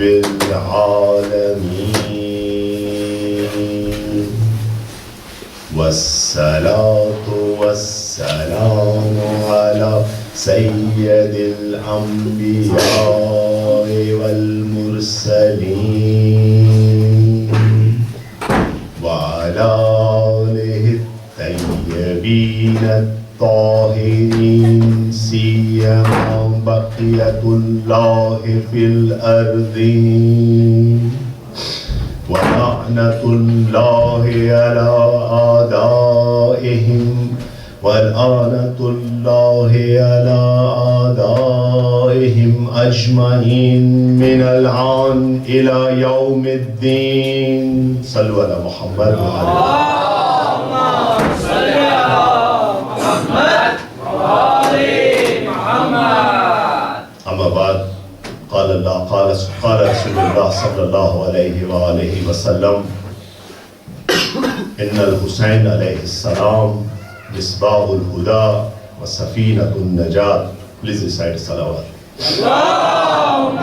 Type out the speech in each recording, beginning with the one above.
العالمين والصلاة والسلام على سيد الأنبياء والمرسلين وعلى آله الطيبين الطاهرين سيما بقية الله في الأرض ولعنة الله على أعدائهم ولعنة الله على أعدائهم أجمعين من الآن إلى يوم الدين. صلوا على محمد وعلى اللهم صل على محمد وآل محمد. أما بعد قال رسول الله صلى الله عليه وآله وسلم إن الحسين عليه السلام مصباح الهدى وسفينة النجاة. Please recite salawat. اللهم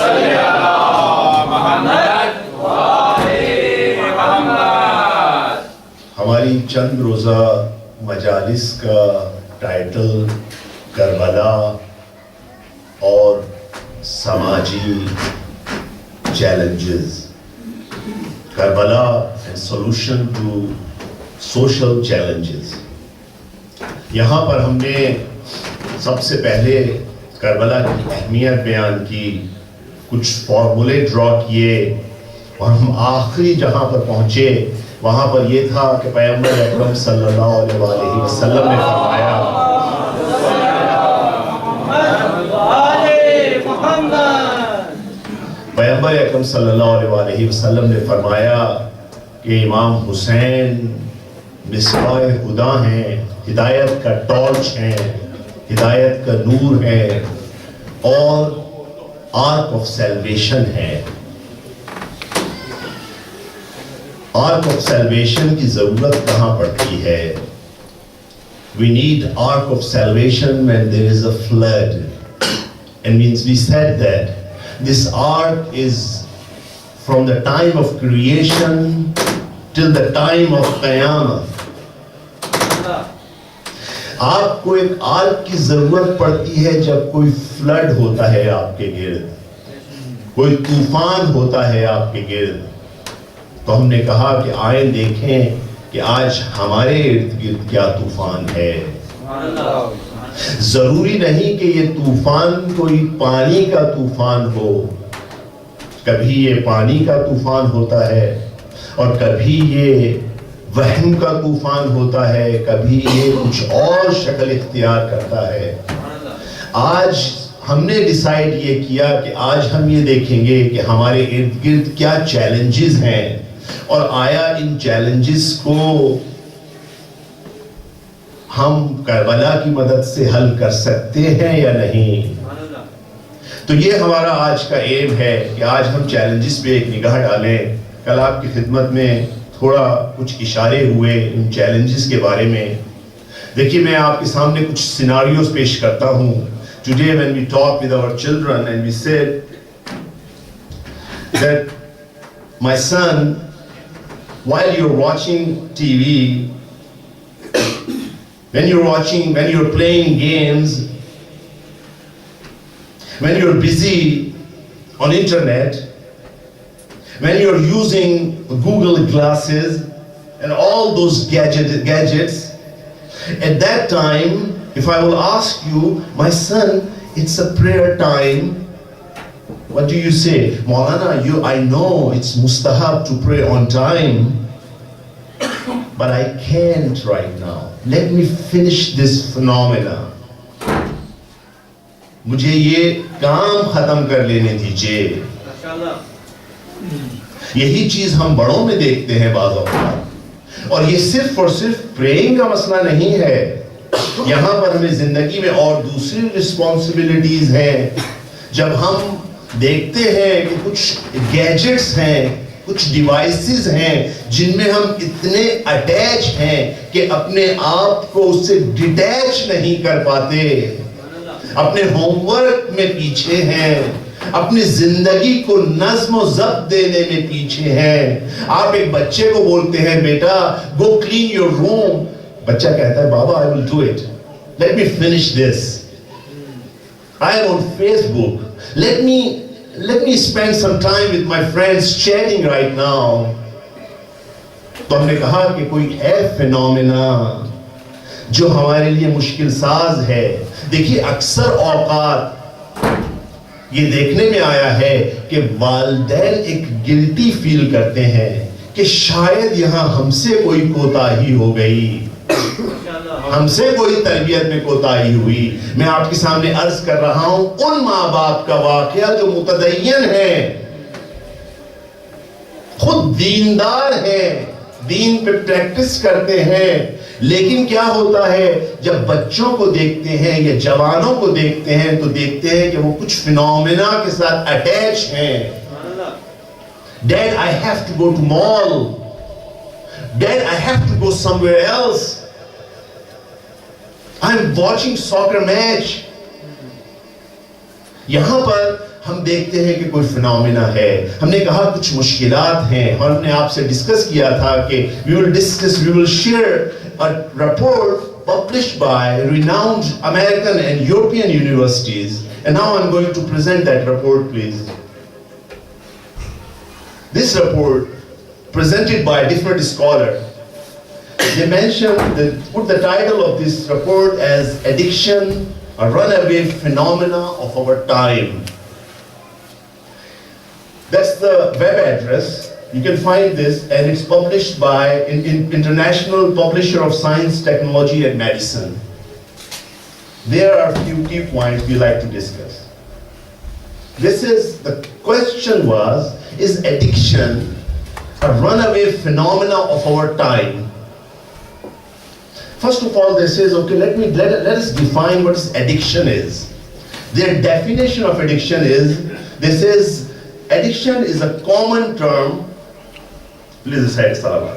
صل على محمد وآل محمد. ہماری چند روزہ مجالس کا ٹائٹل کربلا اور سماجی challenges, Karbala and solution to social challenges. یہاں پر ہم نے سب سے پہلے کربلا کی اہمیت بیان کی، کچھ فارمولے ڈرا کیے، اور ہم آخری جہاں پر پہنچے وہاں پر یہ تھا کہ پیغمبر اکرم صلی اللہ علیہ وآلہ وسلم نے فرمایا پیغمبر اکرم صلی اللہ علیہ وآلہ وسلم نے فرمایا کہ امام حسین مصباح خدا ہیں، ہدایت کا ٹارچ ہیں، ہدایت کا نور ہے، اور آرک آف سیلویشن ہے. آرک آف سیلویشن کی ضرورت کہاں پڑتی ہے؟ We need ark of salvation when there is a flood. And means we said that this ark is from the time of creation till the time of Qiyamah. آپ کو ایک arc کی ضرورت پڑتی ہے جب کوئی فلڈ ہوتا ہے آپ کے گرد، کوئی طوفان ہوتا ہے آپ کے گرد. تو ہم نے کہا کہ آئیں دیکھیں کہ آج ہمارے ارد گرد کیا طوفان ہے. ضروری نہیں کہ یہ طوفان کوئی پانی کا طوفان ہو، کبھی یہ پانی کا طوفان ہوتا ہے اور کبھی یہ وہم کا طوفان ہوتا ہے، کبھی یہ کچھ اور شکل اختیار کرتا ہے. آج ہم نے ڈیسائیڈ یہ کیا کہ آج ہم یہ دیکھیں گے کہ ہمارے ارد گرد کیا چیلنجز ہیں، اور آیا ان چیلنجز کو ہم کربلا کی مدد سے حل کر سکتے ہیں یا نہیں. تو یہ ہمارا آج کا ایم ہے کہ آج ہم چیلنجز پہ ایک نگاہ ڈالیں. کل آپ کی خدمت میں تھوڑا کچھ اشارے ہوئے ان چیلنجز کے بارے میں. دیکھیے میں آپ کے سامنے کچھ سیناریوز پیش کرتا ہوں. Today when we talk with our children and we said that my son, while you're watching TV, when you're playing games, when you're busy on internet, when you're using Google glasses and all those gadgets, at that time, if I will ask you, my son, it's a prayer time, what do you say? Maulana, I know it's mustahab to pray on time, but I can't right now. Let me finish this phenomena. مجھے یہ کام ختم کر لینے دیجئے. یہی چیز ہم بڑوں میں دیکھتے ہیں بعض اوقات. اور یہ صرف اور صرف پریئنگ کا مسئلہ نہیں ہے، یہاں پر ہمیں زندگی میں اور دوسری رسپانسبلٹیز ہیں. جب ہم دیکھتے ہیں کہ کچھ گیجٹس ہیں، کچھ ڈیوائسز ہیں جن میں ہم اتنے اٹیچ ہیں کہ اپنے آپ کو اس سے ڈیٹیچ نہیں کر پاتے، اپنے ہوم ورک میں پیچھے ہیں، اپنی زندگی کو نظم و ضبط دینے میں پیچھے ہیں. آپ ایک بچے کو بولتے ہیں بیٹا go clean your room, بچہ کہتا ہے بابا I will do it, let me finish this, I am on Facebook, let me spend some time with my friends chatting right now. تو ہم نے کہا کہ کوئی ہے فینومینا جو ہمارے لیے مشکل ساز ہے. دیکھیے اکثر اوقات یہ دیکھنے میں آیا ہے کہ والدین ایک گلٹی فیل کرتے ہیں کہ شاید یہاں ہم سے کوئی کوتاہی ہو گئی, ہم سے کوئی تربیت میں کوتاہی ہوئی. میں آپ کے سامنے عرض کر رہا ہوں ان ماں باپ کا واقعہ جو متدین ہیں, خود دیندار ہیں, دین پہ پریکٹس کرتے ہیں, لیکن کیا ہوتا ہے جب بچوں کو دیکھتے ہیں یا جوانوں کو دیکھتے ہیں تو دیکھتے ہیں کہ وہ کچھ فینومینا کے ساتھ اٹیچ ہیں. Dad, I have to go to mall. Dad, I have to go somewhere else. I'm watching soccer match. یہاں پر ہم دیکھتے ہیں کہ کوئی فینومینا ہے. ہم نے کہا کچھ مشکلات ہیں اور ہم نے آپ سے ڈسکس کیا تھا کہ we will share a report published by renowned American and European universities, and now I'm going to present that report, please. This report presented by a different scholar, they put the title of this report as Addiction, a Runaway Phenomena of Our Time. That's the web address. You can find this, and it's published by International Publisher of Science, Technology and Medicine. There are a few key points we like to discuss. The question was, is addiction a runaway phenomena of our time? First of all, they says, okay, let us define what addiction is. Their definition of addiction is, they says, addiction is a common term. Please recite Salam.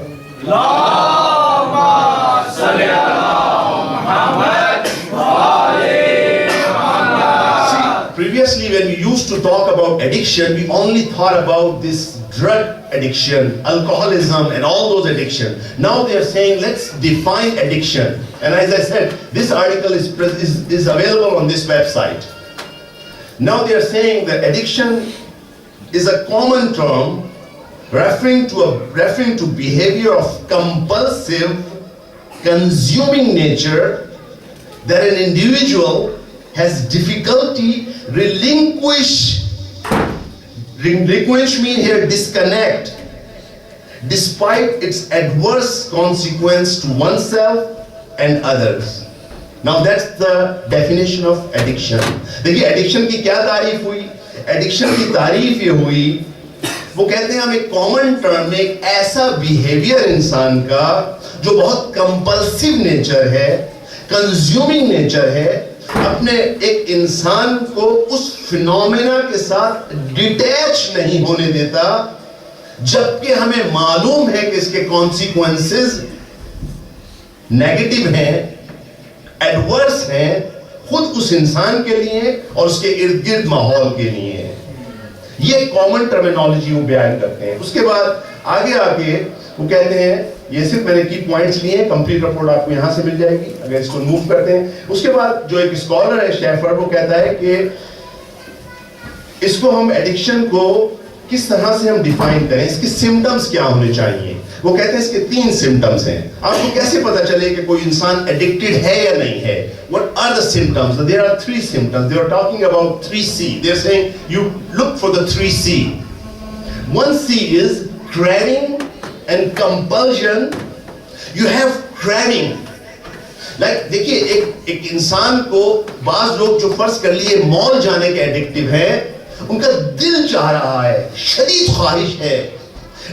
Allahumma salli ala Muhammad wa ali Muhammad. Previously, when we used to talk about addiction, we only thought about this drug addiction, alcoholism, and all those addictions. Now they are saying, let's define addiction. And as I said, this article is available on this website. Now they are saying that addiction is a common term referring to behavior of compulsive, consuming nature that an individual has difficulty relinquish mean here disconnect, despite its adverse consequence to oneself and others. Now that's the definition of addiction. دیکھیے addiction کی کیا تعریف ہوئی؟ addiction کی تعریف یہ ہوئی, وہ کہتے ہیں ہم ایک کامن ٹرم میں ایک ایسا بیہیویئر انسان کا جو بہت کمپلسیو نیچر ہے, کنزیومنگ نیچر ہے, اپنے ایک انسان کو اس فینومینا کے ساتھ ڈیٹیچ نہیں ہونے دیتا, جبکہ ہمیں معلوم ہے کہ اس کے کانسیکوینسز نیگیٹو ہیں, ایڈورس ہیں, خود اس انسان کے لیے اور اس کے ارد گرد ماحول کے لیے. یہ کامن ٹرمینالوجی وہ بیان کرتے ہیں. اس کے بعد آگے وہ کہتے ہیں, یہ صرف میں نے کی پوائنٹس لیے ہیں, کمپلیٹ رپورٹ آپ کو یہاں سے مل جائے گی اگر اس کو موو کرتے ہیں. اس کے بعد جو ایک اسکالر ہے شیفر, وہ کہتا ہے کہ اس کو ہم ایڈکشن کو کس طرح سے ہم ڈیفائن کریں, اس کے سمٹمز کیا ہونے چاہیے. وہ کہتے ہیں اس کے 3 سمٹمز ہیں. آپ کو کیسے پتا چلے کہ کوئی انسان ایڈکٹڈ ہے یا نہیں ہے؟ What are the symptoms? There are 3 symptoms. They are talking about 3C. They are saying you look for the 3C. 1C is craving and compulsion. You have craving. Like دیکھیے ایک انسان کو بعض لوگ جو فرض کر لیے مال جانے کے ایڈکٹیو ہیں, ان کا دل چاہ رہا ہے, شدید خواہش ہے.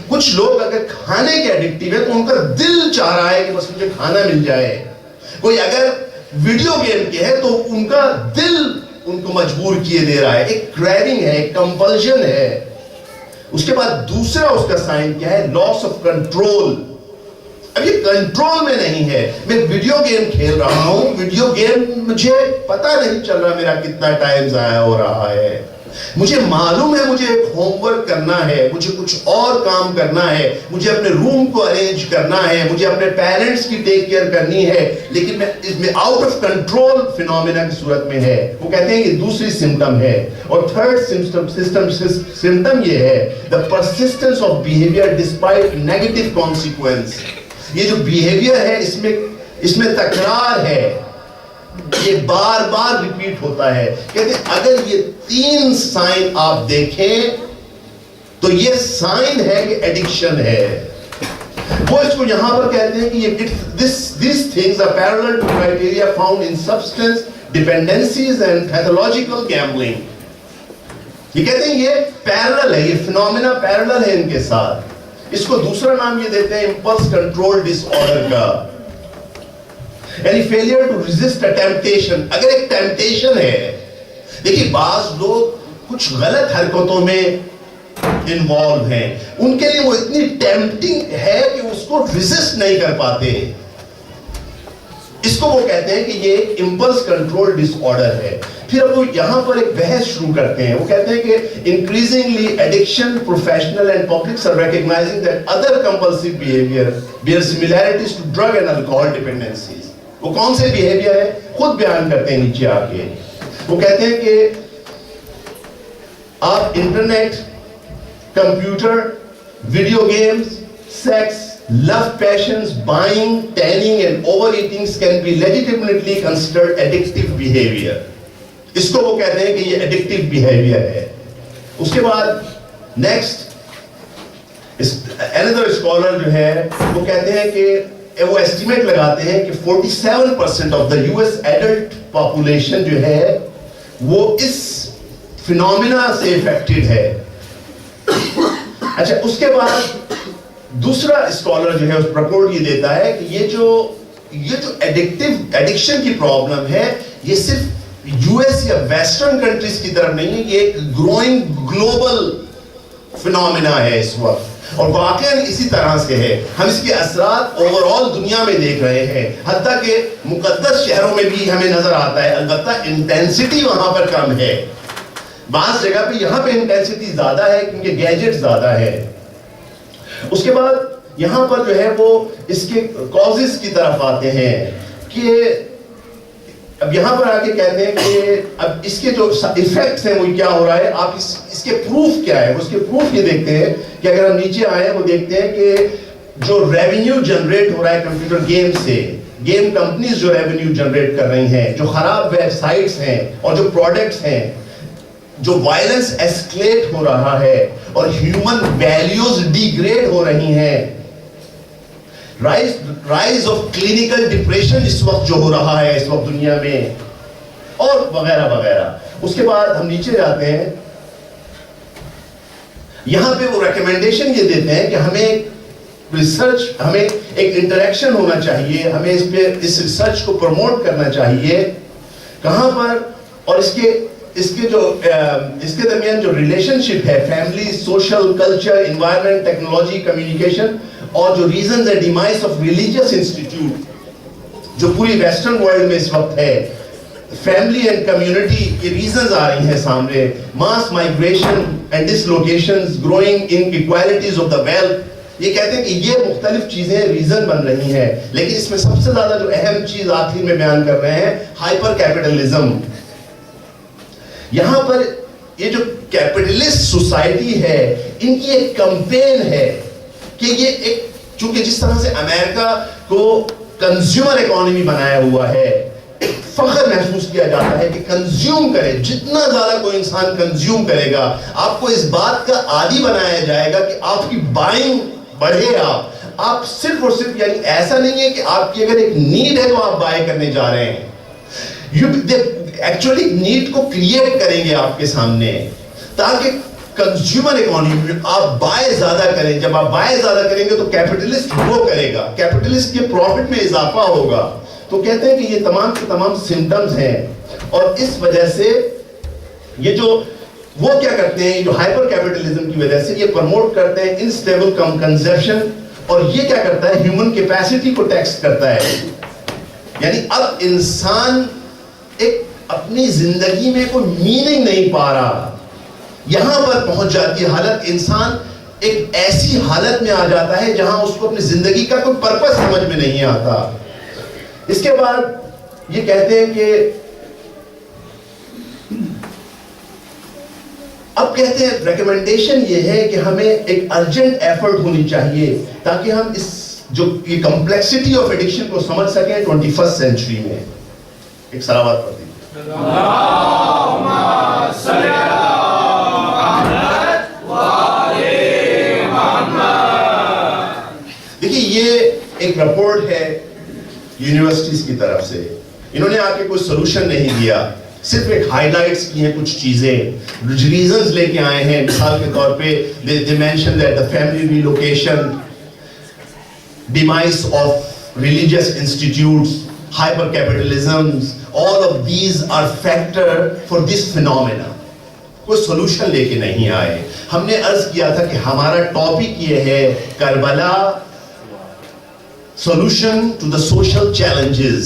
کچھ لوگ اگر کھانے کے ایڈکٹیو ہے تو ان کا دل چاہ رہا ہے کہ بس مجھے کھانا مل جائے. کوئی اگر ویڈیو گیم کے ہے تو ان کا دل ان کو مجبور کیے دے رہا ہے. ایک کریونگ ہے, ایک کمپلشن ہے. اس کے بعد دوسرا اس کا سائن کیا ہے؟ لاس آف کنٹرول. اب یہ کنٹرول میں نہیں ہے. میں ویڈیو گیم کھیل رہا ہوں, ویڈیو گیم مجھے پتہ نہیں چل رہا میرا کتنا ٹائم ضائع ہو رہا ہے. مجھے معلوم ہے مجھے ایک ہوم ورک کرنا ہے, مجھے کچھ اور کام کرنا ہے, مجھے اپنے روم کو ارینج کرنا ہے, مجھے اپنے پیرنٹس کی ٹیک کیئر کرنی ہے, لیکن میں آؤٹ آف کنٹرول فینومینا کی صورت میں ہے. وہ کہتے ہیں کہ دوسری سمٹم ہے. اور تھرڈ سمٹم یہ ہے the persistence of behavior despite negative consequence. یہ جو بیہیویئر ہے اس میں تکرار ہے, یہ بار بار ریپیٹ ہوتا ہے. کہتے ہیں اگر یہ 3 سائن آپ دیکھیں تو یہ سائن ہے کہ ایڈکشن ہے. وہ اس کو یہاں پر کہتے ہیں کہ یہ these things are parallel to criteria found in substance dependencies and pathological gambling. یہ کہتے ہیں یہ پیرلل ہے, یہ فینومینا پیرلل ہے ان کے ساتھ. اس کو دوسرا نام یہ دیتے ہیں امپلس کنٹرول ڈس آرڈر کا, یعنی failure to resist a temptation. اگر ایک ٹیمپٹیشن ہے, دیکھیے بعض لوگ کچھ غلط حرکتوں میں انوالو ہیں, ان کے لیے وہ اتنی ٹیمپٹنگ ہے کہ اس کو ریزسٹ نہیں کر پاتے. اس کو وہ کہتے ہیں کہ یہ امپلس کنٹرول ڈس آرڈر ہے. پھر اب وہ یہاں پر ایک بحث شروع کرتے ہیں. وہ کہتے ہیں کہ increasingly addiction professional and publics are recognizing that other compulsive behavior bear similarities to drug and alcohol dependencies. وہ کون سے بیہیویئر ہے خود بیان کرتے ہیں نیچے آ کے. وہ کہتے ہیں کہ آپ internet, computer, video games, sex, love, passions, buying, tanning and overeating can be legitimately considered addictive behavior. اس کو وہ کہتے ہیں کہ یہ ایڈکٹیو بیہیویئر ہے. اس کے بعد نیکسٹ another scholar جو ہے وہ کہتے ہیں کہ وہ ایسٹیمیٹ لگاتے ہیں کہ 47% of the US adult population جو ہے وہ اس فینومینا سے افیکٹڈ ہے. اچھا, اس کے بعد دوسرا اسکالر جو ہے اس رپورٹ یہ دیتا ہے کہ یہ جو ایڈکشن کی پرابلم ہے یہ صرف یو ایس یا ویسٹرن کنٹریز کی طرف نہیں ہے, یہ ایک گروئنگ گلوبل فینومینا ہے اس وقت, اور واقعاً اسی طرح سے ہے. ہم اس کے اثرات اوور آل دنیا میں دیکھ رہے ہیں, حتیٰ کہ مقدس شہروں میں بھی ہمیں نظر آتا ہے. البتہ انٹینسٹی وہاں پر کم ہے. بعض جگہ پہ یہاں پہ انٹینسٹی زیادہ ہے کیونکہ گیجٹ زیادہ ہے. اس کے بعد یہاں پر جو ہے وہ اس کے کازز کی طرف آتے ہیں کہ اب یہاں پر آ کے کہتے ہیں کہ اب اس کے جو ایفیکٹس ہیں وہ کیا ہو رہا ہے, آپ اس کے پروف کیا ہے. اس کے پروف یہ دیکھتے ہیں کہ اگر ہم نیچے آئے وہ دیکھتے ہیں کہ جو ریونیو جنریٹ ہو رہا ہے کمپیوٹر گیم سے, گیم کمپنیز جو ریونیو جنریٹ کر رہی ہیں, جو خراب ویب سائٹس ہیں اور جو پروڈکٹس ہیں, جو وائلنس ایسکلیٹ ہو رہا ہے اور ہیومن ویلیوز ڈیگریڈ ہو رہی ہیں, رائز آف کلینکل ڈپریشن اس وقت جو ہو رہا ہے اس وقت دنیا میں, اور وغیرہ وغیرہ. اس کے بعد ہم نیچے جاتے ہیں, یہاں پہ وہ ریکمینڈیشن یہ دیتے ہیں کہ ہمیں ریسرچ, ہمیں ایک انٹریکشن ہونا چاہیے, ہمیں اس ریسرچ کو پروموٹ کرنا چاہیے. کہاں پر, اور اس کے درمیان جو ریلیشن شپ ہے family, social, culture, environment, technology, communication, اور جو ریزنز ہے ڈیمائس آف ریلیجیس انسٹیٹیوٹ جو پوری ویسٹرن ورلڈ میں اس وقت ہے, فیملی اینڈ کمیونٹی کی ریزنز آ رہی ہیں سامنے, mass migration and dislocations, growing inequalities of the wealth. یہ کہتے ہیں کہ یہ مختلف چیزیں ریزن بن رہی ہیں, لیکن اس میں سب سے زیادہ جو اہم چیز آخر میں بیان کر رہے ہیں ہائپر کیپٹلزم. یہاں پر یہ جو کیپٹلسٹ سوسائٹی ہے ان کی ایک کمپین ہے کہ یہ ایک, چونکہ جس طرح سے امریکہ کو کنزیومر اکانومی بنایا ہوا ہے, فخر محسوس کیا جاتا ہے کہ کنزیوم کرے, جتنا زیادہ کوئی انسان کنزیوم کرے گا آپ کو اس بات کا عادی بنایا جائے گا کہ آپ کی بائنگ بڑھے. آپ صرف اور صرف, یعنی ایسا نہیں ہے کہ آپ کی اگر ایک نیڈ ہے تو آپ بائی کرنے جا رہے ہیں, ایکچولی نیڈ کو کریٹ کریں گے آپ کے سامنے تاکہ کنزیومر اکانومی میں آپ بائے زیادہ کریں. جب آپ بائے زیادہ کریں گے تو کیپٹلسٹ گرو کرے گا, کیپٹلسٹ کے پروفٹ میں اضافہ ہوگا. تو کہتے ہیں کہ یہ تمام کے تمام سمٹمز ہیں, اور اس وجہ سے یہ جو وہ کیا کرتے ہیں, جو ہائپر کیپٹلزم کی وجہ سے یہ پروموٹ کرتے ہیں انسٹیبل کنزمپشن, اور یہ کیا کرتا ہے ہیومن کیپیسٹی کو ٹیکس کرتا ہے. یعنی اب انسان ایک اپنی زندگی میں کوئی میننگ نہیں پا رہا, یہاں پر پہنچ جاتی ہے حالت, انسان ایک ایسی حالت میں آ جاتا ہے جہاں اس کو اپنی زندگی کا کوئی پرپس سمجھ میں نہیں آتا. اس کے بعد یہ کہتے ہیں کہ اب کہتے ہیں ریکمنڈیشن یہ ہے کہ ہمیں ایک ارجنٹ ایفرٹ ہونی چاہیے تاکہ ہم اس جو یہ کمپلیکسٹی آف ایڈکشن کو سمجھ سکیں 21st سینچری میں. ایک صلوات پڑھ دیجیے. اللہم صلی علی محمد وآل محمد. دیکھیے یہ ایک رپورٹ ہے یونیورسٹیز کی طرف سے. انہوں نے آ کے کوئی سولوشن نہیں دیا, صرف ایک ہائی لائٹس کی ہیں کچھ چیزیں, ریزنز لے کے آئے ہیں. مثال کے طور پہ they mention that the family relocation, demise of religious institutes, hypercapitalism, all of these are factor for this phenomena. کوئی سولوشن لے کے نہیں آئے. ہم نے عرض کیا تھا کہ ہمارا ٹاپک یہ ہے Karbala solution to the social challenges.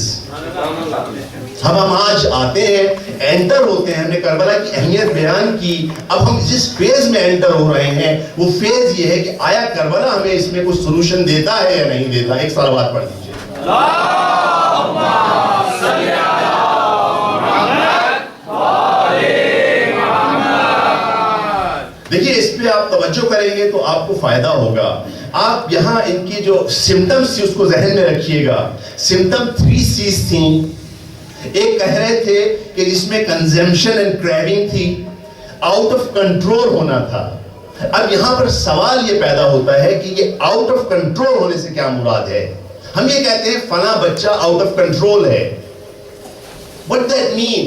ہم آج آتے ہیں, انٹر ہوتے ہیں, ہم نے کربلا کی اہمیت بیان کی. اب ہم جس فیز میں انٹر ہو رہے ہیں وہ فیز یہ ہے کہ آیا کربلا ہمیں اس میں کوئی سولوشن دیتا ہے یا نہیں دیتا. ایک صلوات پڑھ دیجیے. اللہم صلی علی محمد وآل محمد. دیکھیے اس پہ آپ توجہ کریں گے تو آپ کو فائدہ ہوگا. آپ یہاں ان کی جو سمٹمز تھی اس کو ذہن میں رکھیے گا. سمٹم 3 C's تھیں. ایک کہہ رہے تھے کہ جس میں کنزمپشن اینڈ کریونگ تھی, آؤٹ آف کنٹرول ہونا تھا. اب یہاں پر سوال یہ پیدا ہوتا ہے کہ یہ آؤٹ آف کنٹرول ہونے سے کیا مراد ہے. ہم یہ کہتے ہیں فلاں بچہ آؤٹ آف کنٹرول ہے. What that mean?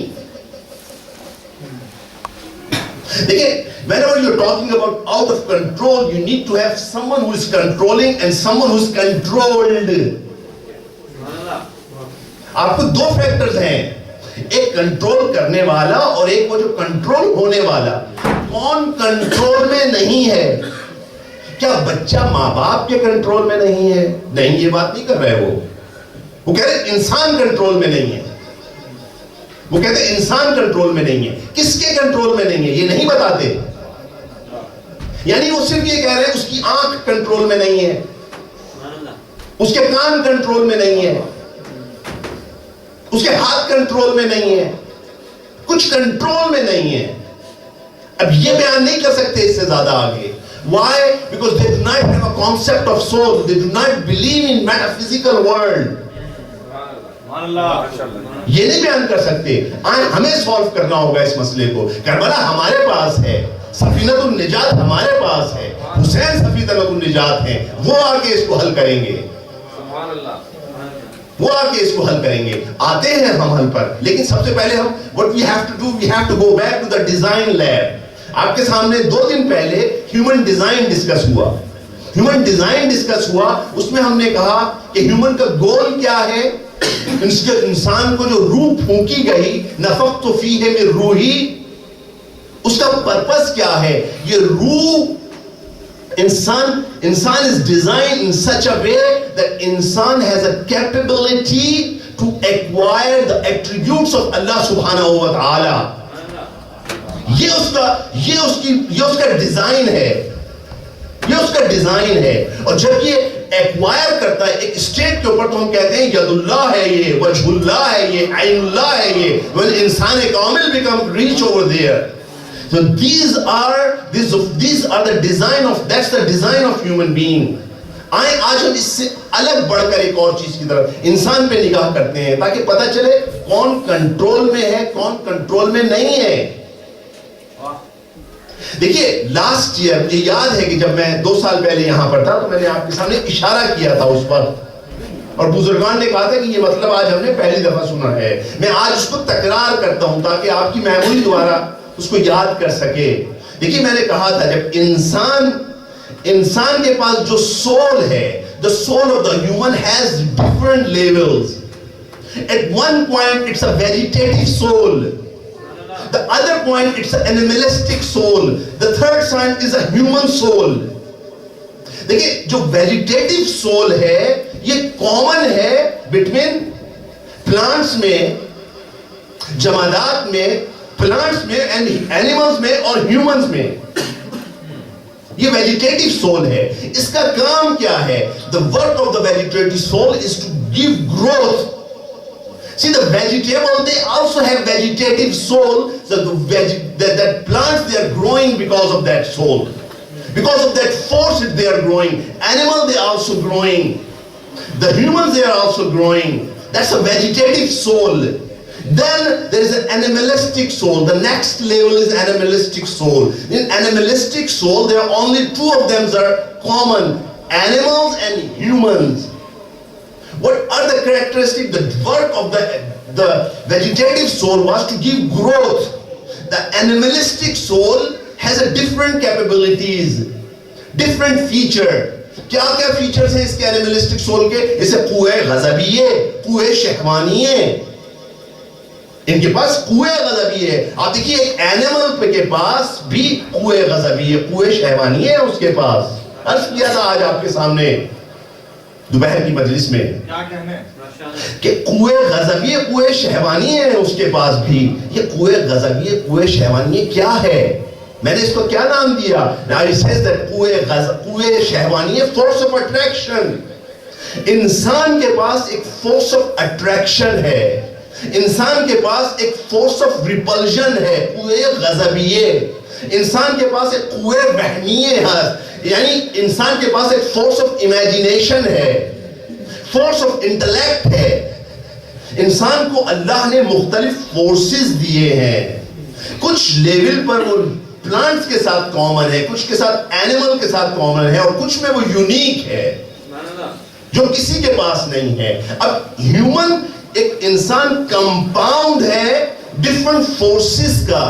دیکھیں, whenever you're talking about out of control, you need to have someone who is controlling and someone who is controlled. آپ کو دو فیکٹرز ہیں, ایک کنٹرول کرنے والا اور ایک وہ جو کنٹرول ہونے والا. کون کنٹرول میں نہیں ہے؟ کیا بچہ ماں باپ کے کنٹرول میں نہیں ہے؟ نہیں, یہ بات نہیں کر رہے. وہ کہہ رہے انسان کنٹرول میں نہیں ہے. وہ کہتے ہیں انسان کنٹرول میں نہیں ہے. کس کے کنٹرول میں نہیں ہے یہ نہیں بتاتے. یعنی وہ صرف یہ کہہ رہے ہیں اس کی آنکھ کنٹرول میں نہیں ہے, اس کے کان کنٹرول میں نہیں ہے, اس کے ہاتھ کنٹرول میں نہیں ہے, کچھ کنٹرول میں نہیں ہے. اب یہ بیان نہیں کر سکتے اس سے زیادہ آگے. Why? Because they do not have a concept of soul. They do not believe in metaphysical world. یہ نہیں بیان کر سکتے. ہمیں سالو کرنا ہوگا اس مسئلے کو. کربلا ہمارے پاس ہے, سفینۃ النجات ہمارے پاس ہے, حسین سفینۃ النجات ہیں, وہ آ کے اس کو حل کریں گے. وہ آ کے اس کو حل کریں گے. آتے ہیں ہم حل پر, لیکن سب سے پہلے ہم what we have to do, we have to go back to the design lab. آپ کے سامنے 2 دن پہلے ہیومن ڈیزائن ڈسکس ہوا. ہیومن ڈیزائن ڈسکس ہوا, اس میں ہم نے کہا کہ ہیومن کا گول کیا ہے. انسان کو جو روح پھونکی گئی, نفخت فیہ من روحی, اس کا پرپس کیا ہے. یہ روح انسان is designed in such a way that انسان has a capability to acquire the attributes of Allah subhanahu wa ta'ala. یہ اس کا ڈیزائن ہے, یہ اس کا ڈیزائن ہے. اور جب یہ ایکوائر کرتا ہے ایک اسٹیٹ کے اوپر تو ہم کہتے ہیں ید اللہ ہے یہ, وجہ اللہ ہے یہ, عین اللہ ہے یہ. when انسان کامل become reach over there. So these are the design of, that's the design of human being. آج ہم اس سے الگ بڑھ کر ایک اور چیز کی طرف انسان پہ نگاہ کرتے ہیں تاکہ پتہ چلے کون کنٹرول میں ہے, کون کنٹرول میں نہیں ہے. دیکھیے لاسٹ ایئر مجھے یاد ہے کہ جب میں 2 سال پہلے یہاں پر تھا تو میں نے آپ کے سامنے اشارہ کیا تھا اس پر, اور بزرگان نے کہا تھا کہ یہ مطلب آج ہم نے پہلی دفعہ سنا ہے. میں آج اس کو تکرار کرتا ہوں تاکہ آپ کی میموری دوبارہ اس کو یاد کر سکے. دیکھیے میں نے کہا تھا جب انسان کے پاس جو سول ہے, the soul of the human has different levels. At one point it's a vegetative soul. The other point it's an animalistic soul. The third sign is a human soul. دیکھیں جو ویجیٹیٹیو سول ہے یہ common ہے between plants میں, جمادات میں, plants میں and animals میں اور ہیومنز میں. یہ ویجیٹیٹو سول ہے. اس کا کام کیا ہے؟ The work of the vegetative soul is to give growth. See, the vegetable, they also have vegetative soul. So that plants, they are growing because of that soul. Because of that force they are growing. Animal, they are also growing. The humans, they are also growing. That's a vegetative soul. Then there is an animalistic soul. The next level is animalistic soul. In animalistic soul, there are only two of them that are common: animals and humans. What are the characteristics? The work of the vegetative soul was to give growth. The animalistic soul has a different capabilities, different feature. کیا کیا features ہیں اس کے animalistic soul کے؟ اسے قوہ غضبیہ، قوہ شہوانیہ. ان کے پاس قوہ غضبی ہے. آپ دیکھیے ایک اینیمل کے پاس بھی قوہ غضبی ہے، قوہ شہوانی ہے اس کے پاس. عرض کیا تھا آج آپ کے سامنے دوپہر کی مجلس میں کہ قوہ غضبی ہے، قوہ شہوانی ہے اس کے پاس بھی. یہ قوہ غضبی ہے، قوہ شہوانی کیا ہے؟ میں نے اس کو کیا نام دیا؟ قوہ شہوانی ہے، فورس آف اٹریکشن. انسان کے پاس ایک فورس آف اٹریکشن ہے، انسان کے پاس ایک فورس آف ریپلژن ہے، قوہ غضبیہ. انسان کے پاس ایک قوہ وہمیہ ہے، یعنی انسان کے پاس ایک فورس آف امیجینیشن ہے، فورس آف انٹلیکٹ ہے. انسان کو اللہ نے مختلف فورسز دیے ہیں. کچھ لیول پر وہ پلانٹس کے ساتھ کامن ہے، کچھ کے ساتھ اینیمل کے ساتھ کامن ہے، اور کچھ میں وہ یونیک ہے جو کسی کے پاس نہیں ہے. اب ہیومن ایک انسان کمپاؤنڈ ہے ڈفرنٹ فورسز کا.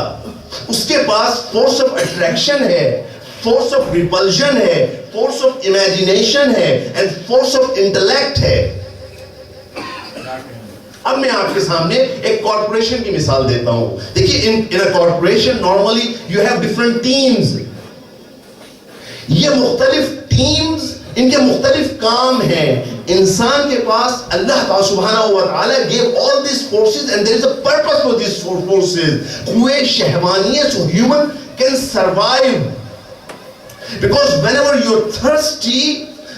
اس کے پاس فورس آف اٹریکشن ہے، فورس آف ریپلژن ہے، فورس آف امیجینیشن ہے، اینڈ فورس آف انٹلیکٹ ہے. اب میں آپ کے سامنے ایک کارپوریشن کی مثال دیتا ہوں. دیکھیے in a corporation normally you have different teams. یہ مختلف ٹیمز، ان کے مختلف کام ہیں. انسان کے پاس اللہ تعالی سبحانہ و تعالی gave all these forces and there is a purpose for these forces. قوہ شہوانیہ, so human can survive. Because whenever you're thirsty,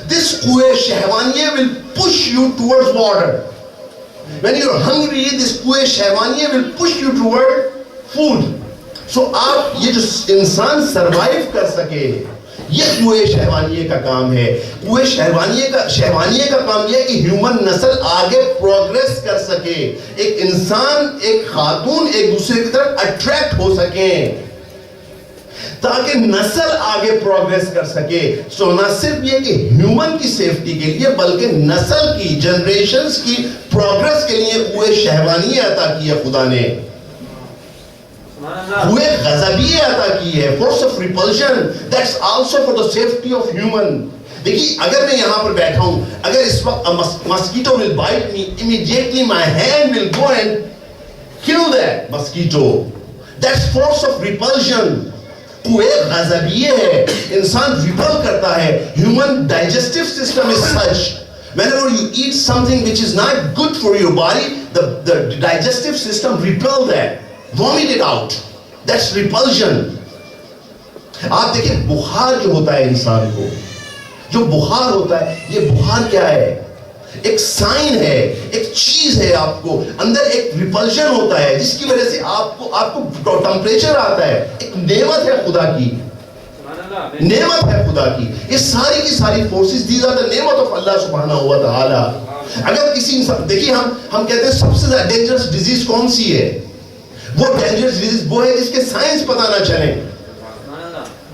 this قوہ شہوانیہ will push you towards water. When you're hungry, this قوہ شہوانیہ will push you toward food. So آپ یہ جو انسان survive کر سکے, یہ قوہ شہوانیہ کا کام ہے. قوہ شہوانیہ کا کام یہ ہے کہ ہیومن نسل آگے پروگریس کر سکے. ایک انسان, ایک خاتون ایک دوسرے کی طرف اٹریکٹ ہو سکیں تاکہ نسل آگے پروگریس کر سکے. سو نہ صرف یہ کہ ہیومن کی سیفٹی کے لیے بلکہ نسل کی, جنریشنز کی پروگریس کے لیے قوہ شہوانیہ عطا کی ہے خدا نے. قوہ غضبیہ عطا کی ہے, force of repulsion, that's also for the safety of human. دیکھیے اگر میں یہاں پر بیٹھا ہوں, اگر اس وقت mosquito will bite me, immediately my hand will go and kill that mosquito. That's force of repulsion. قوہ غضبیہ ہے, انسان ریپل کرتا ہے. Human digestive system is such. Whenever you eat something which is not good for your body, the digestive system repel that. Vomit it out. That's repulsion. آپ دیکھیں بخار جو ہوتا ہے انسان کو, جو بخار ہوتا ہے, یہ بخار کیا ہے؟ ایک سائن ہے, ایک چیز ہے. آپ کو اندر ایک ریپلشن ہوتا ہے جس کی وجہ سے آپ کو ٹمپریچر آتا ہے. ایک نعمت ہے خدا کی, نعمت ہے خدا کی. یہ ساری کی ساری فورسز, دیز آر دی نعمت آف اللہ سبحانہ و تعالی. اگر کسی انسان, دیکھیے ہم کہتے ہیں سب سے زیادہ ڈینجرس ڈیزیز کون سی ہے؟ وہ ڈینجرس ڈیزیز وہ ہے جس کے سائنس پتہ نہ چلیں.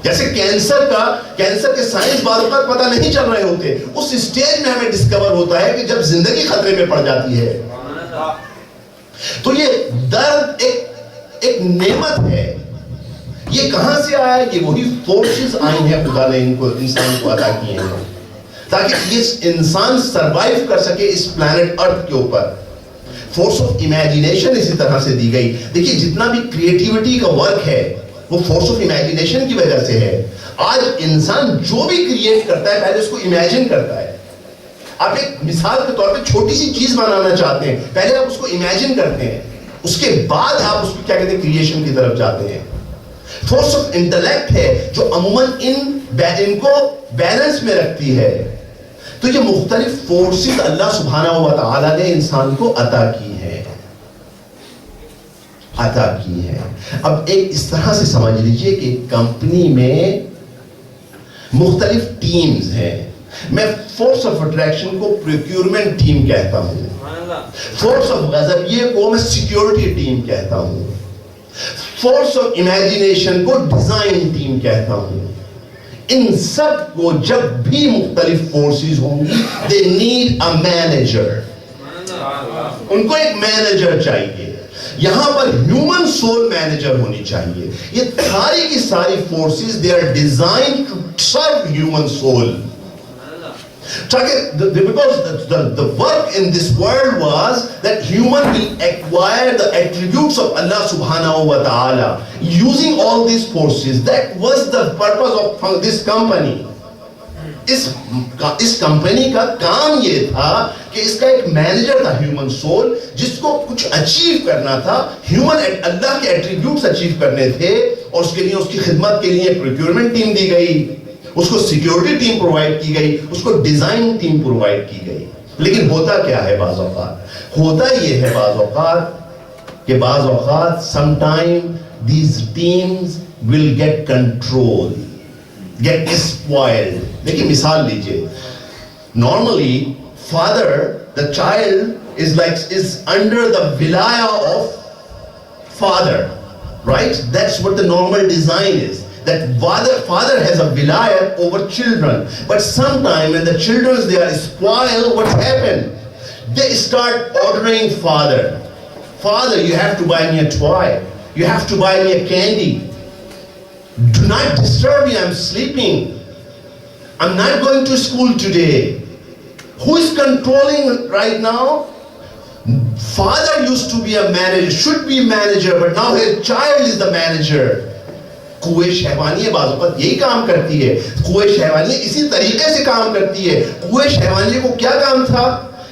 جیسے کینسر کے سائنس بعض اوقات پتہ نہیں چل رہے ہوتے. اس اسٹیج میں ہمیں ڈسکور ہوتا ہے کہ جب زندگی خطرے میں پڑ جاتی ہے. تو یہ درد ایک نعمت ہے. یہ کہاں سے آیا ہے؟ یہ وہی فورسز آئی ہیں خدا نے انسان کو عطا کیے ہیں تاکہ یہ انسان سروائیو کر سکے اس پلانٹ ارتھ کے اوپر. فورس آف امیجینیشن اسی طرح سے دی گئی. دیکھیے جتنا بھی کریٹیوٹی کا ورک ہے وہ فورس آف امیجینیشن کی وجہ سے ہے. آج انسان جو بھی کریٹ کرتا ہے پہلے اس کو امیجن کرتا ہے. آپ ایک مثال کے طور پہ چھوٹی سی چیز بنانا چاہتے ہیں, پہلے آپ اس کو امیجن کرتے ہیں. اس کے بعد آپ اس کو کیا کہتے ہیں کریشن کی طرف جاتے ہیں. فورس آف انٹلیکٹ ہے جو عموماً ان کو بیلنس میں رکھتی ہے. تو یہ مختلف فورسز اللہ سبحانہ و تعالیٰ نے انسان کو عطا کی ہے. اب ایک اس طرح سے سمجھ لیجئے کہ کمپنی میں مختلف ٹیمز ہیں. میں فورس آف اٹریکشن کو پروکیورمنٹ ٹیم کہتا ہوں, فورس آف غضبیہ کو میں سیکیورٹی ٹیم کہتا ہوں, فورس آف امیجینیشن کو ڈیزائن ٹیم کہتا ہوں. ان سب کو جب بھی مختلف فورسز ہوں گی they need a manager, ان کو ایک مینیجر چاہیے. یہاں پر ہیومن سول مینیجر ہونی چاہیے. یہ ساری کی ساری forces they are designed to serve human soul. Because the work in this world was that human will acquire the attributes of Allah subhanahu wa ta'ala using all these forces. That was the purpose of this company. اس company کا کام یہ تھا کہ اس کا ایک manager تھا human soul, جس کو کچھ اچیو کرنا تھا, اللہ کے ایٹریبیوٹس اچیو کرنے تھے, اور اس کے لیے اس کی خدمت کے لیے پروکیورمنٹ ٹیم دی گئی, اس کو سیکیورٹی ٹیم پرووائڈ کی گئی, اس کو ڈیزائن ٹیم پرووائڈ کی گئی. لیکن ہوتا کیا ہے بعض اوقات, ہوتا یہ ہے بعض اوقات کہ بعض اوقات sometime these teams will get control, get spoiled. دیکھیں مثال لیجئے, normally father, the child is under the wilaya of father, right? That's what the normal design is, that father has a wilaya over children. But sometime when the children they are spoiled, what happened? They start ordering father, you have to buy me a toy, you have to buy me a candy, do not disturb me, I'm sleeping, I'm not going to school today. Who is controlling right now? Father used to be a manager, should be manager, but now his child is the manager. قوے شہوانیہ بعض اوقات یہی کام کرتی ہے. قوے شہوانیہ اسی طریقے سے کام کرتی ہے. قوے شہوانیہ کو کیا کام تھا؟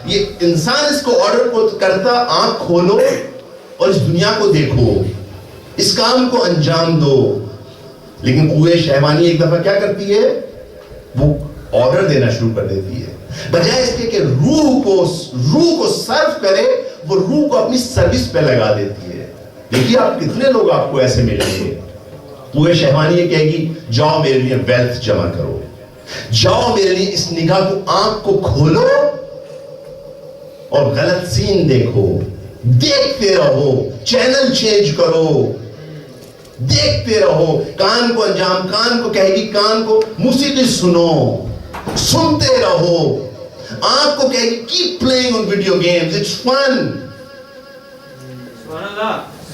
یہ انسان اس کو آرڈر کو کرتا, آنکھ کھولو اور اس دنیا کو دیکھو, اس کام کو انجام دو. لیکن قوے شہوانیہ ایک دفعہ کیا کرتی ہے, وہ آرڈر دینا شروع کر دیتی ہے. بجائے اس کے کہ روح کو سرو کرے, وہ روح کو اپنی سروس پہ لگا دیتی ہے. دیکھیے آپ کتنے لوگ آپ کو ایسے ملیں گے. قوے شہوانیہ کہے گی جاؤ میرے لیے ویلتھ جمع کرو, جاؤ میرے لیے اس نگاہ کو, آنکھ کو کھولو اور غلط سین دیکھو, دیکھتے رہو, چینل چینج کرو, دیکھتے رہو. کان کو انجام, کان کو کہے گی کان کو موسیقی سنو, سنتے رہو. آنکھ کو کہے گی keep playing on video games, it's fun.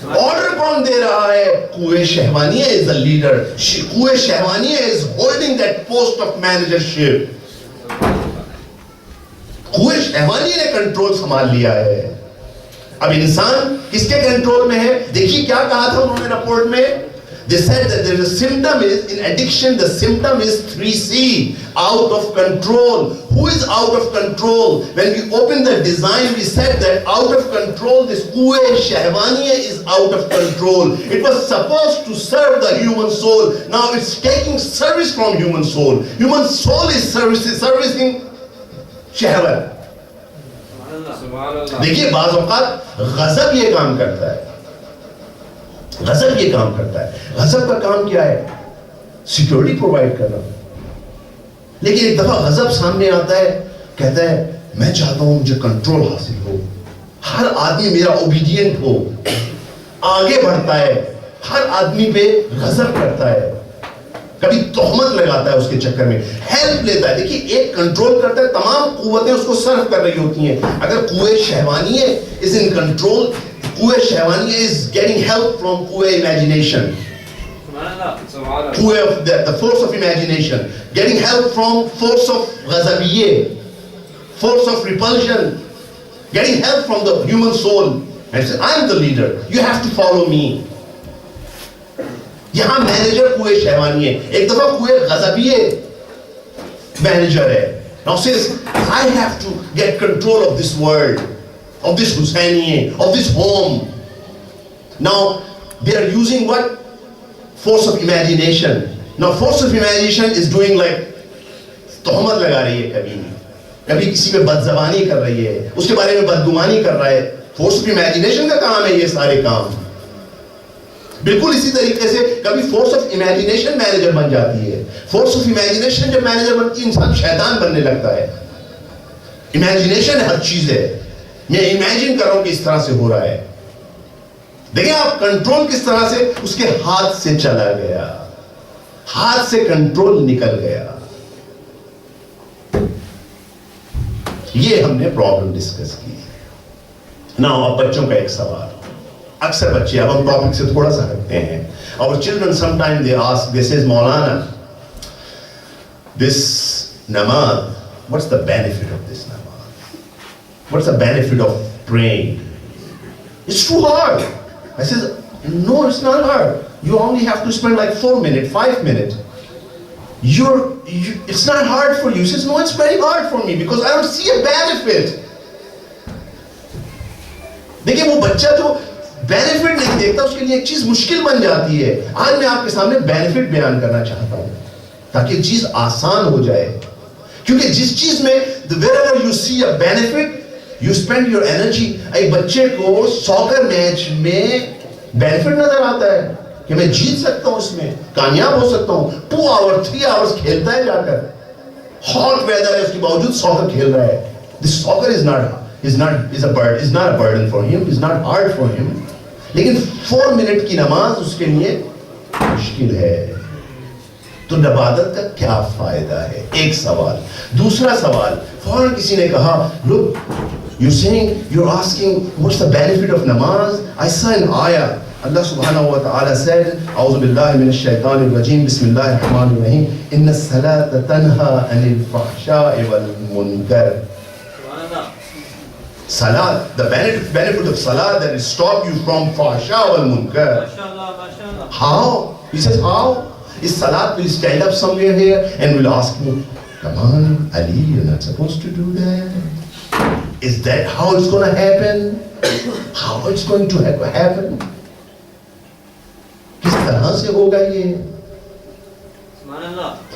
Order کون دے رہا ہے؟ قوے شہوانیہ is the leader. قوے شہوانیہ is holding that post of managership. قوے شہوانیہ نے کنٹرول سنبھال لیا ہے. اب انسان کس کے کنٹرول میں ہے؟ دیکھیے کیا کہا تھا انہوں نے رپورٹ میں. They said that there is a symptom is in addiction, the symptom is 3C, out of control. Who is out of control? When we opened the design, we said that out of control, this Quwwat Shahwaniya is out of control. It was supposed to serve the human soul. Now it's taking service from human soul. Human soul is servicing shahwat. دیکھیے بعض اوقات غضب یہ کام کرتا ہے. غضب یہ کام کرتا ہے. غضب کا کام کیا ہے؟ سیکیورٹی پرووائڈ کرنا. لیکن ایک دفعہ غضب سامنے آتا ہے, کہتا ہے میں چاہتا ہوں مجھے کنٹرول حاصل ہو, ہر آدمی میرا اوبیڈینٹ ہو, آگے بڑھتا ہے, ہر آدمی پہ غضب کرتا ہے, کبھی تہمت لگاتا ہے اس کے چکر میں, ہیلپ لیتا ہے. دیکھیے ایک کنٹرول کرتا ہے, تمام قوتیں اس کو سرو کر رہی ہوتی ہیں. اگر قوے شہوانیہ is in control, قوے شہوانیہ is getting help from قوے imagination. قوے of the force of imagination, getting help from force of غضبیہ, force of repulsion, getting help from the human soul. And say, I am the leader, you have to follow me. یہاں manager قوے شہوانیہ, ایک دفعہ قوے غضبیہ manager ہے. Now says, I have to get control of this world, of this Husainiye, of this home. Now they are using what? Force of imagination. Now force of imagination is doing like تہمت لگا رہی ہے, کبھی کسی پہ بدزبانی کر رہی ہے, اس کے بارے میں بدگمانی کر رہا ہے. فورس آف امیجنیشن کا کام ہے یہ سارے کام. بالکل اسی طریقے سے کبھی فورس آف امیجنیشن مینیجر بن جاتی ہے. فورس آف امیجنیشن جب مینیجر بنتی ہے انسان شیطان بننے لگتا ہے. امیجنیشن ہر چیز ہے, میں امیجن کر رہا ہوں کہ اس طرح سے ہو رہا ہے. دیکھیں آپ کنٹرول کس طرح سے اس کے ہاتھ سے چلا گیا, ہاتھ سے کنٹرول نکل گیا. یہ ہم نے پرابلم ڈسکس کی. نا اب بچوں کا ایک سوال, اکثر بچے, اب ہم ٹاپک سے تھوڑا سا ہٹتے ہیں. Our children sometimes they ask, they says, Maulana, this namaz, what's the benefit of this namaz? What's the benefit of praying? It's too hard. I says, no, it's not hard. You only have to spend like 4 minutes, 5 minutes. It's not hard for you. He says, no, it's very hard for me because I don't see a benefit. دیکھیں وہ بچہ جو benefit نہیں دیکھتا اس کے لیے ایک چیز مشکل بن جاتی ہے. آج میں آپ کے سامنے بینیفٹ بیان کرنا چاہتا ہوں تاکہ چیز آسان ہو جائے, کیونکہ جس چیز میں wherever you see a benefit you spend your energy. ایک بچے کو ساکر میچ میں بینیفٹ نظر آتا ہے کہ میں جیت سکتا ہوں, اس میں کامیاب ہو سکتا ہوں. 2 hours 3 hours کھیلتا ہے جا کر, ہاٹ ویدر ہے اس کے باوجود ساکر کھیل رہا ہے. This soccer is not a burden for him, is not hard for him. لیکن 4 منٹ کی نماز اس کے لیے مشکل ہے. تو عبادت کا کیا فائدہ ہے؟ ایک سوال. دوسرا سوال, فوراً کسی نے کہا, look, you're asking what's the benefit of namaz? I saw an ayah. Allah subhanahu wa ta'ala said, أعوذ بالله من الشيطان الرجيم بسم الله الرحمن الرحيم إن الصلاة تنهى عن الفحشاء والمنكر. Salat, the benefit of salat that will stop you from fahsha wal munkar. How? He says, how? Is salat will stand up somewhere here and will ask me, come on, Ali, you're not supposed to do that. Is that how it's going to happen? How it's going to happen? کس طرح سے ہوگا یہ؟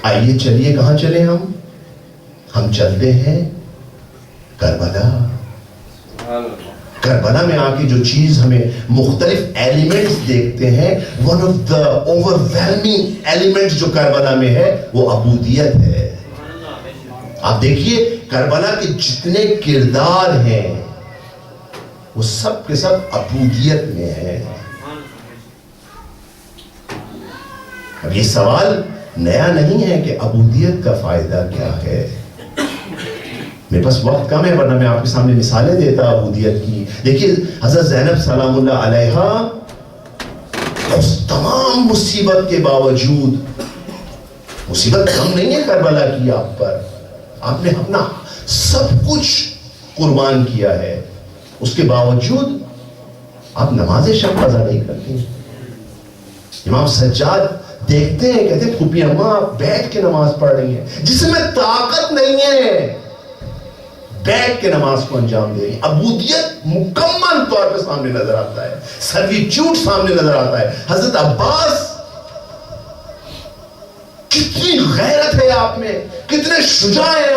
آئیے چلیے کہاں چلیں ہم چلتے ہیں کربلا. کربلا میں آ کے جو چیز ہمیں مختلف ایلیمنٹس دیکھتے ہیں, ون آف دا اوورwhelming ایلیمنٹس جو کربلا میں ہے وہ عبودیت ہے. آپ دیکھیے کربلا کے جتنے کردار ہیں وہ سب کے سب عبودیت میں ہیں. اب یہ سوال نیا نہیں ہے کہ عبودیت کا فائدہ کیا ہے. میرے پاس وقت کم ہے ورنہ میں آپ کے سامنے مثالیں دیتا عبودیت کی. دیکھیے حضرت زینب سلام اللہ علیہا اس تمام مصیبت کے باوجود, مصیبت کم نہیں ہے کربلا کی آپ پر, آپ نے اپنا سب کچھ قربان کیا ہے, اس کے باوجود آپ نماز شب قضا نہیں کرتے. امام سجاد دیکھتے ہیں, کہتے ہیں پھوپھی اماں آپ بیٹھ کے نماز پڑھ رہی ہیں, جس میں طاقت نہیں ہے بیٹھ کے نماز کو انجام دے رہی. عبودیت مکمل طور پہ سامنے نظر آتا ہے, سرویچیوٹ سامنے نظر آتا ہے. حضرت عباس, کتنی غیرت ہے آپ میں, کتنے شجاع ہیں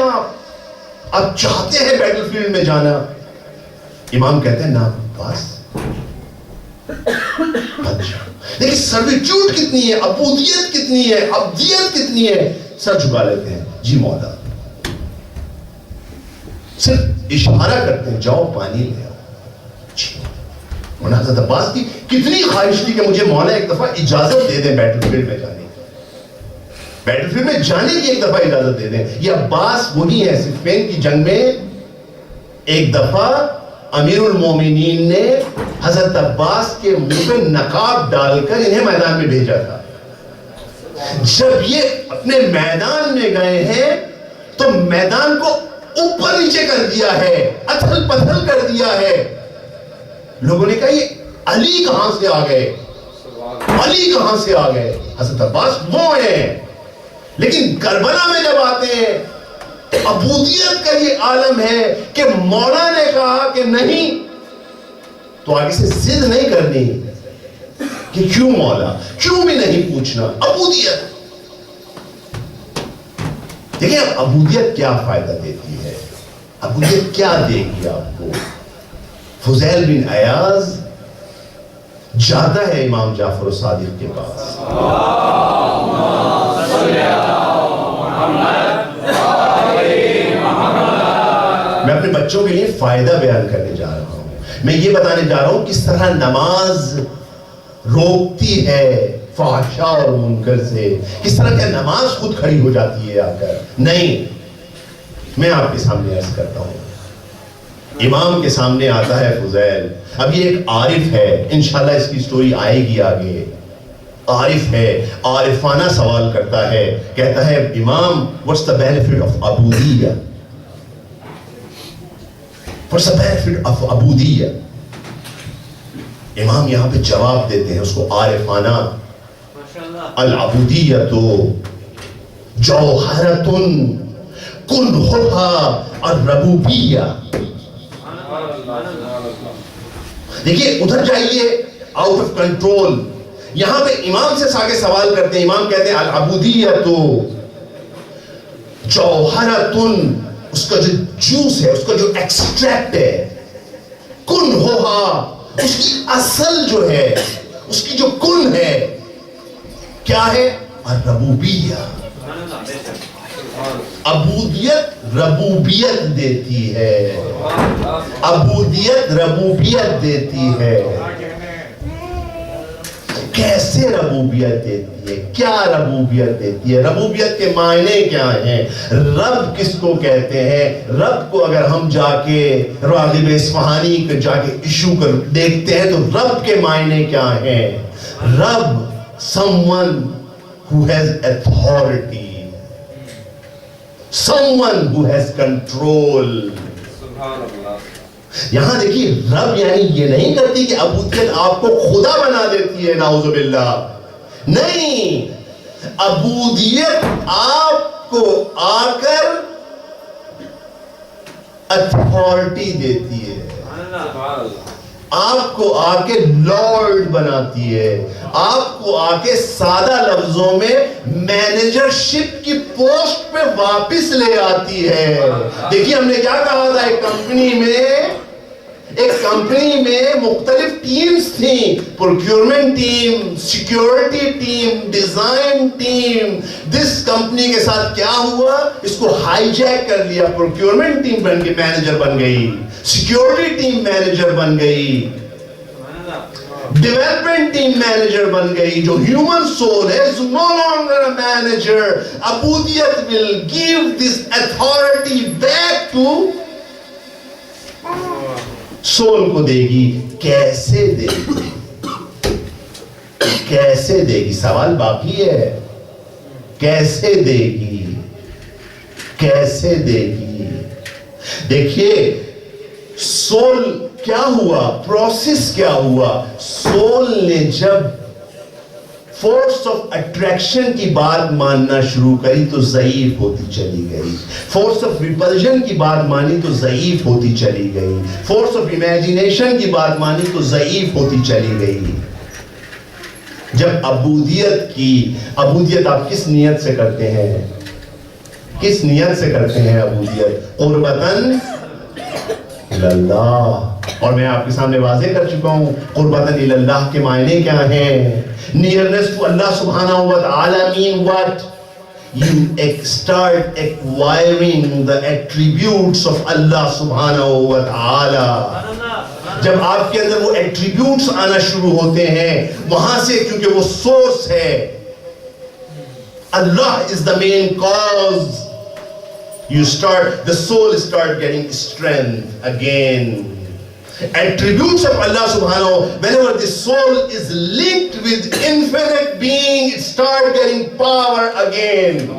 آپ چاہتے ہیں بیٹل فیلڈ میں جانا. امام کہتے ہیں نا عباس لیکن سرویچیوٹ کتنی ہے, عبودیت کتنی ہے, ابدیت کتنی ہے, سر جھکا لیتے ہیں, جی مولا. صرف اشارہ کرتے ہیں, جاؤ پانی لے آؤ. حضرت عباس کی کتنی خواہش تھی کہ مجھے مولا ایک دفعہ اجازت دے دیں بیٹل فیلڈ میں جانے کی, بیٹل فیلڈ میں جانے کی ایک دفعہ اجازت دے دیں. یہ عباس وہی ہے, صفین کی جنگ میں ایک دفعہ امیر المومنین نے حضرت عباس کے منہ پہ نقاب ڈال کر انہیں میدان میں بھیجا تھا. جب یہ اپنے میدان میں گئے ہیں تو میدان کو اوپر نیچے کر دیا ہے, اتھل پتھل کر دیا ہے. لوگوں نے کہا یہ علی کہاں سے آ گئے, علی کہاں سے آ گئے. حضرت عباس وہ ہیں, لیکن کربلا میں جب آتے ہیں عبودیت کا یہ عالم ہے کہ مولا نے کہا کہ نہیں, تو آگے سے ضد نہیں کرنی, کہ کیوں مولا, کیوں بھی نہیں پوچھنا. عبودیت, دیکھیں اب عبودیت کیا فائدہ دیتی ہے, عبودیت کیا دے گی آپ کو. فضیل بن عیاض جاتا ہے امام جعفر صادق کے پاس, میں اپنے بچوں کے لیے فائدہ بیان کرنے جا رہا ہوں. میں یہ بتانے جا رہا ہوں کس طرح نماز روکتی ہے فحشاء اور منکر سے, کس طرح کیا نماز خود کھڑی ہو جاتی ہے آ کر. نہیں, میں آپ کے سامنے عرض کرتا ہوں. امام کے سامنے آتا ہے فضیل. اب یہ ایک عارف ہے, انشاءاللہ اس کی سٹوری آئے گی آگے. عارف ہے, عارفانہ سوال کرتا ہے, کہتا ہے امام what's the benefit of عبودیہ, what's the benefit of عبودیہ. امام یہاں پہ جواب دیتے ہیں اس کو عارفانہ, العبودیۃ جوہرۃ کنہھا الربوبیہ. دیکھیے ادھر جائیے, آؤٹ آف کنٹرول. یہاں پہ امام سے آگے سوال کرتے ہیں, امام کہتے ہیں العبودیۃ جوہرۃ, اس کا جو جوس ہے, اس کا جو ایکسٹریکٹ ہے, کنہھا, اس کی اصل جو ہے, اس کی جو کن ہے کیا ہے, الربوبیہ. عبودیت ربوبیت دیتی ہے, عبودیت ربوبیت دیتی ہے. کیسے ربوبیت دیتی ہے, کیا ربوبیت دیتی ہے, ربوبیت کے معنی کیا ہیں, رب کس کو کہتے ہیں. رب کو اگر ہم جا کے راغب اصفہانی کو جا کے ایشو کر دیکھتے ہیں تو رب کے معنی کیا ہیں. رب someone who has authority, someone who has control. یہاں دیکھیے رب یعنی یہ نہیں کرتی کہ عبودیت آپ کو خدا بنا دیتی ہے, نعوذ باللہ. نہیں, عبودیت آپ کو آ کر اتھارٹی دیتی ہے, آپ کو آ کے لارڈ بناتی ہے, آپ کو آ کے سادہ لفظوں میں مینیجر شپ کی پوسٹ پہ واپس لے آتی ہے. دیکھیے ہم نے کیا کہا تھا, ایک کمپنی میں مختلف ٹیمز تھیں, procurement team, security team, design team. جس کمپنی کے ساتھ کیا ہوا, اس کو ہائی جیک کر لیا, پروکیورمنٹ ٹیم بن کے مینیجر بن گئی, سیکیورٹی ٹیم مینیجر بن گئی, ڈیولپمنٹ ٹیم مینیجر بن گئی. جو ہیومن سول ہے is no longer a manager. عبودیت will give this authority back to civil کو دے گی. کیسے دے گی, کیسے دے گی, سوال باقی ہے. کیسے دے گی, کیسے دے گی. دیکھیے سول کیا ہوا, پروسیس کیا ہوا. سول نے جب فورس آف اٹریکشن کی بات ماننا شروع کری تو ضعیف ہوتی چلی گئی. فورس آف ریپلژن کی بات مانی تو ضعیف ہوتی چلی گئی. فورس آف امیجینیشن کی بات مانی تو ضعیف ہوتی چلی گئی. جب عبودیت کی, عبودیت آپ کس نیت سے کرتے ہیں, کس نیت سے کرتے ہیں عبودیت, قربتاً اللہ. اور میں آپ کے سامنے واضح کر چکا ہوں قربتاً اللہ کے معنی کیا ہیں. Nearness to Allah subhanahu wa ta'ala mean what? You start acquiring the attributes of Allah subhanahu wa ta'ala. جب آپ کے اندر وہ ایٹریبیوٹس آنا شروع ہوتے ہیں, وہاں سے کیونکہ وہ سورس ہے, اللہ is the main cause. You start, the soul start getting strength again. Attributes of Allah subhanahu, whenever the soul is linked with infinite being, it start getting power again.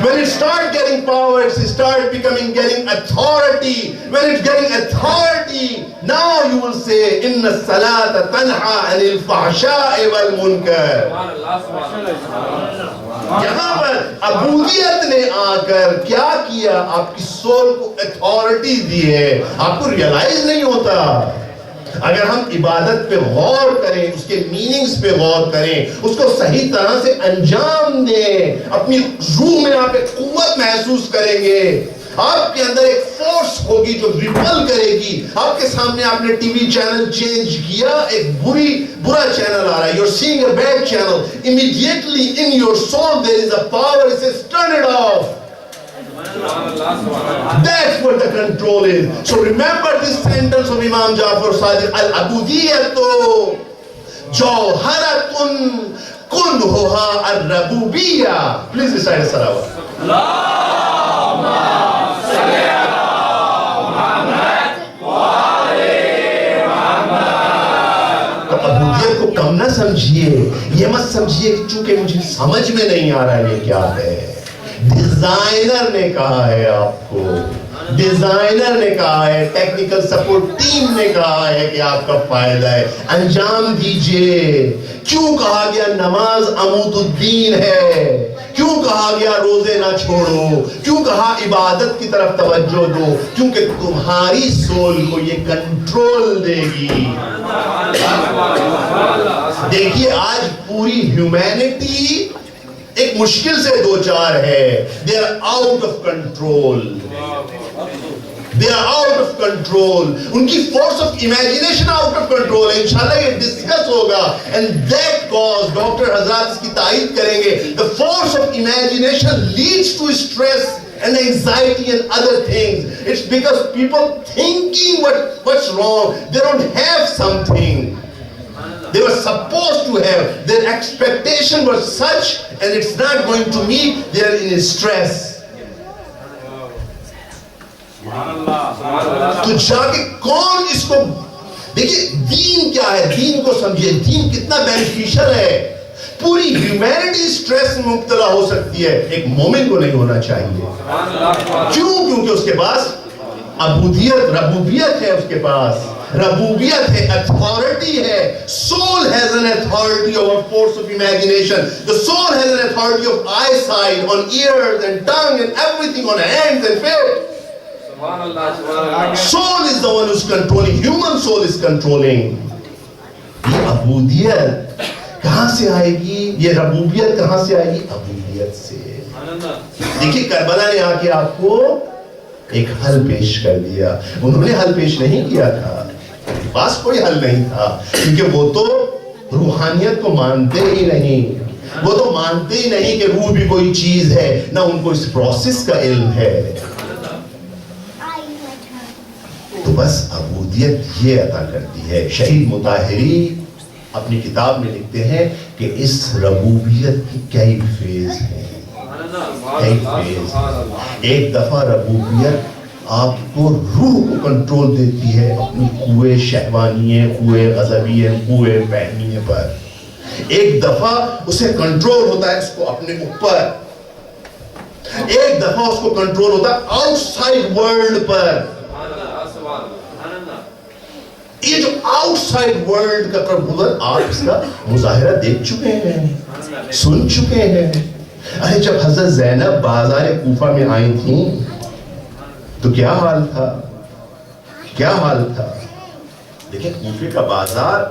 When it start getting power, it start getting authority. When it's getting authority, now you will say inna salata tanha anil fahsha'i wal munkar. یہاں پر عبودیت نے آ کر کیا کیا, آپ کی civil کو authority دی ہے. آپ کو ریئلائز نہیں ہوتا, اگر ہم عبادت پہ غور کریں، اس کے میننگز پہ غور کریں، اس کو صحیح طرح سے انجام دیں، اپنی روح میں آپ ایک قوت محسوس کریں گے، آپ کے اندر ایک فورس ہوگی جو ریپل کرے گی. آپ کے سامنے آپ نے ٹی وی چینل چینج کیا، ایک برا چینل آ رہا ہے، you're seeing a bad channel, immediately in your soul there is a power, it says turn it off. That's what the control is. So remember this sentence of Imam Jafar Sadiq, al-abudiyatu jawharatun kulluha ar-rabubiyyah. Please recite a salawat. Allahumma salli ala Muhammad wa ali Muhammad. تو عبودیت کو کم نہ سمجھیے، یہ مت سمجھیے کہ چونکہ مجھے سمجھ میں نہیں آ رہا ہے یہ کیا ہے. ڈیزائنر نے کہا ہے آپ کو، ڈیزائنر نے کہا ہے، ٹیکنیکل سپورٹ ٹیم نے کہا ہے کہ آپ کا فائدہ ہے، انجام دیجئے. کیوں کہا گیا نماز عمود الدین ہے؟ کیوں کہا گیا روزے نہ چھوڑو؟ کیوں کہا عبادت کی طرف توجہ دو؟ کیونکہ تمہاری سول کو یہ کنٹرول دے گی. دیکھیے آج پوری ہیومینٹی ایک مشکل سے دو چار ہے. They are out of control. They are out of control. ان کی force of imagination out of control ہے. انشاءاللہ یہ ڈسکس ہوگا. And that cause, ڈاکٹر حضرات اس کی تائید کریں گے, the force of imagination leads to stress and anxiety and other things. It's because people thinking what's wrong. They don't have something they were supposed to have. Their expectation was such and it's not going to meet. They are in stress. تو جا کے کون اس کو دیکھیے دین کیا ہے، دین کو سمجھیے، دین کتنا بینیفیشل ہے. پوری ہیومینٹی سٹریس میں مبتلا ہو سکتی ہے، ایک مومن کو نہیں ہونا چاہیے. کیوں؟ کیونکہ اس کے پاس عبودیت، ربوبیت ہے. اس کے پاس ربوبیت ہے، اتھارٹی ہے. Soul has an authority over force of imagination. The soul has an authority of eyesight, on ears and tongue and everything, on hands and feet. Soul is the one who's controlling. Human soul is controlling. یہ عبودیت کہاں سے آئے گی؟ یہ ربوبیت کہاں سے آئے گی؟ عبودیت سے. دیکھیے کربلا نے آ کے آپ کو ایک حل پیش کر دیا. انہوں نے حل پیش نہیں کیا تھا، ان کے پاس کوئی حل نہیں تھا، کیونکہ وہ تو روحانیت کو مانتے ہی نہیں. وہ تو مانتے ہی نہیں کہ روح بھی کوئی چیز ہے، نہ ان کو اس پروسیس کا علم ہے. تو بس عبودیت یہ عطا کرتی ہے. شہید مطہری اپنی کتاب میں لکھتے ہیں کہ اس ربوبیت کی کئی فیز ہیں. ایک دفعہ ربوبیت آپ کو روح کو کنٹرول دیتی ہے اپنی قوے شہوانیے، قوے غضبیے، قوے فہمیے پر. ایک دفعہ اسے کنٹرول ہوتا ہے اس کو اپنے اوپر. ایک دفعہ اس کو کنٹرول ہوتا ہے آؤٹ سائڈ ورلڈ پر. یہ جو آؤٹ سائڈ ورلڈ کا کنٹرول آپ اس کا مظاہرہ دیکھ چکے ہیں، سن چکے ہیں. ارے جب حضرت زینب بازار کوفہ میں آئی تھیں تو کیا حال تھا، کیا حال تھا. دیکھیں کوفے کا بازار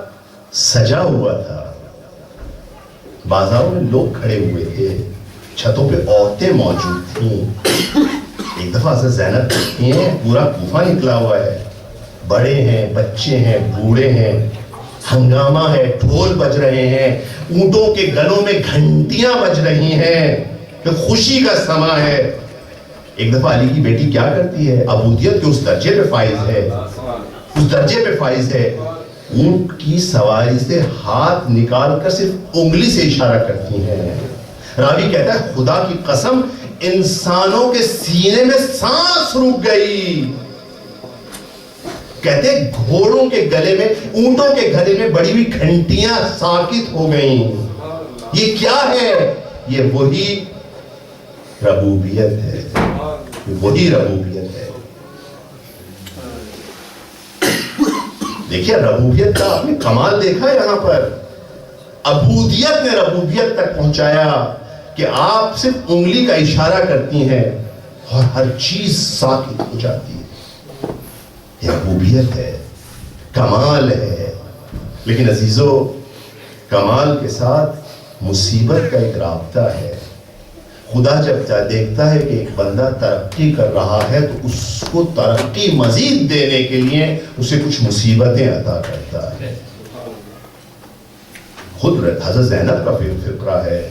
سجا ہوا تھا، بازاروں میں لوگ کھڑے ہوئے تھے، چھتوں پہ عورتیں موجود تھیں. ایک دفعہ حضرت زینب دیکھتی ہیں پورا کوفہ نکلا ہوا ہے، بڑے ہیں، بچے ہیں، بوڑھے ہیں، ہنگامہ ہے، ڈھول بج رہے ہیں، اونٹوں کے گلوں میں گھنٹیاں بج رہی ہیں، خوشی کا سما ہے. ایک دفعہ علی کی بیٹی کیا کرتی ہے؟ عبودیت کے اس درجے پہ فائز ہے، اس درجے پہ فائز ہے. اونٹ کی سواری سے ہاتھ نکال کر صرف انگلی سے اشارہ کرتی ہیں. راوی کہتا ہے خدا کی قسم انسانوں کے سینے میں سانس رک گئی. کہتے گھوڑوں کے گلے میں، اونٹوں کے گلے میں بڑی ہوئی گھنٹیاں ساکت ہو گئیں. یہ کیا ہے؟ یہ وہی ربوبیت ہے، وہی ربوبیت ہے. دیکھیے ربوبیت کا آپ نے کمال دیکھا یہاں پر. عبودیت نے ربوبیت تک پہنچایا کہ آپ صرف انگلی کا اشارہ کرتی ہیں اور ہر چیز ساکت ہو جاتی ہے. یہ ربوبیت ہے. کمال ہے. لیکن عزیزو، کمال کے ساتھ مصیبت کا ایک رابطہ ہے. خدا جب دیکھتا ہے کہ ایک بندہ ترقی کر رہا ہے تو اس کو ترقی مزید دینے کے لیے اسے کچھ مصیبتیں عطا کرتا ہے. خود حضرت زینب کا فقرہ ہے.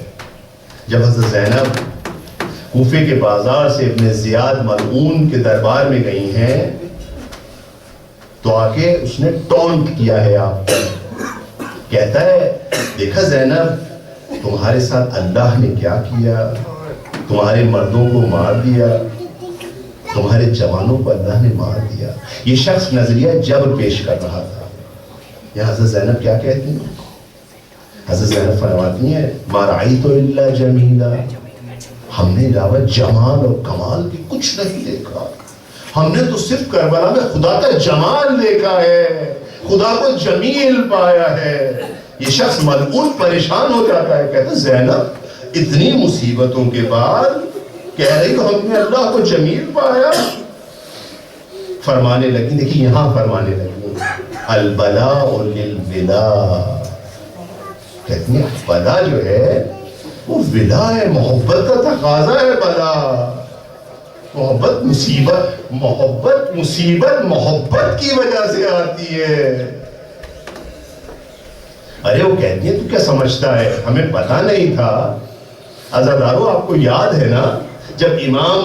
جب حضرت زینب کوفے کے بازار سے ابن زیاد ملعون کے دربار میں گئی ہیں تو آ کے اس نے ٹونٹ کیا ہے آپ کو. کہتا ہے دیکھا زینب تمہارے ساتھ اللہ نے کیا کیا، تمہارے مردوں کو مار دیا، تمہارے جوانوں کو اللہ نے مار دیا. یہ شخص نظریہ جبر پیش کر رہا تھا. یا حضرت زینب کیا کہتی ہیں؟ حضرت زینب فرماتی ہیں ما رأیت الا جمیلا، ہم نے علاوہ جمال اور کمال کی کچھ نہیں دیکھا. ہم نے تو صرف کربلا میں خدا کا جمال دیکھا ہے، خدا کو جمیل پایا ہے. یہ شخص ملعون پریشان ہو جاتا ہے. کہتا ہے زینب اتنی مصیبتوں کے بعد کہہ رہی ہو ہم نے اللہ کو جمیل پایا. فرمانے لگی، دیکھیں یہاں فرمانے لگی البلاء للولا. کہتی ہیں بلا جو ہے وہ ولا ہے، محبت کا تقاضا ہے. بلا محبت محبت کی وجہ سے آتی ہے. ارے وہ کہتی ہیں تو کیا سمجھتا ہے، ہمیں پتا نہیں تھا. عزادارو آپ کو یاد ہے نا جب امام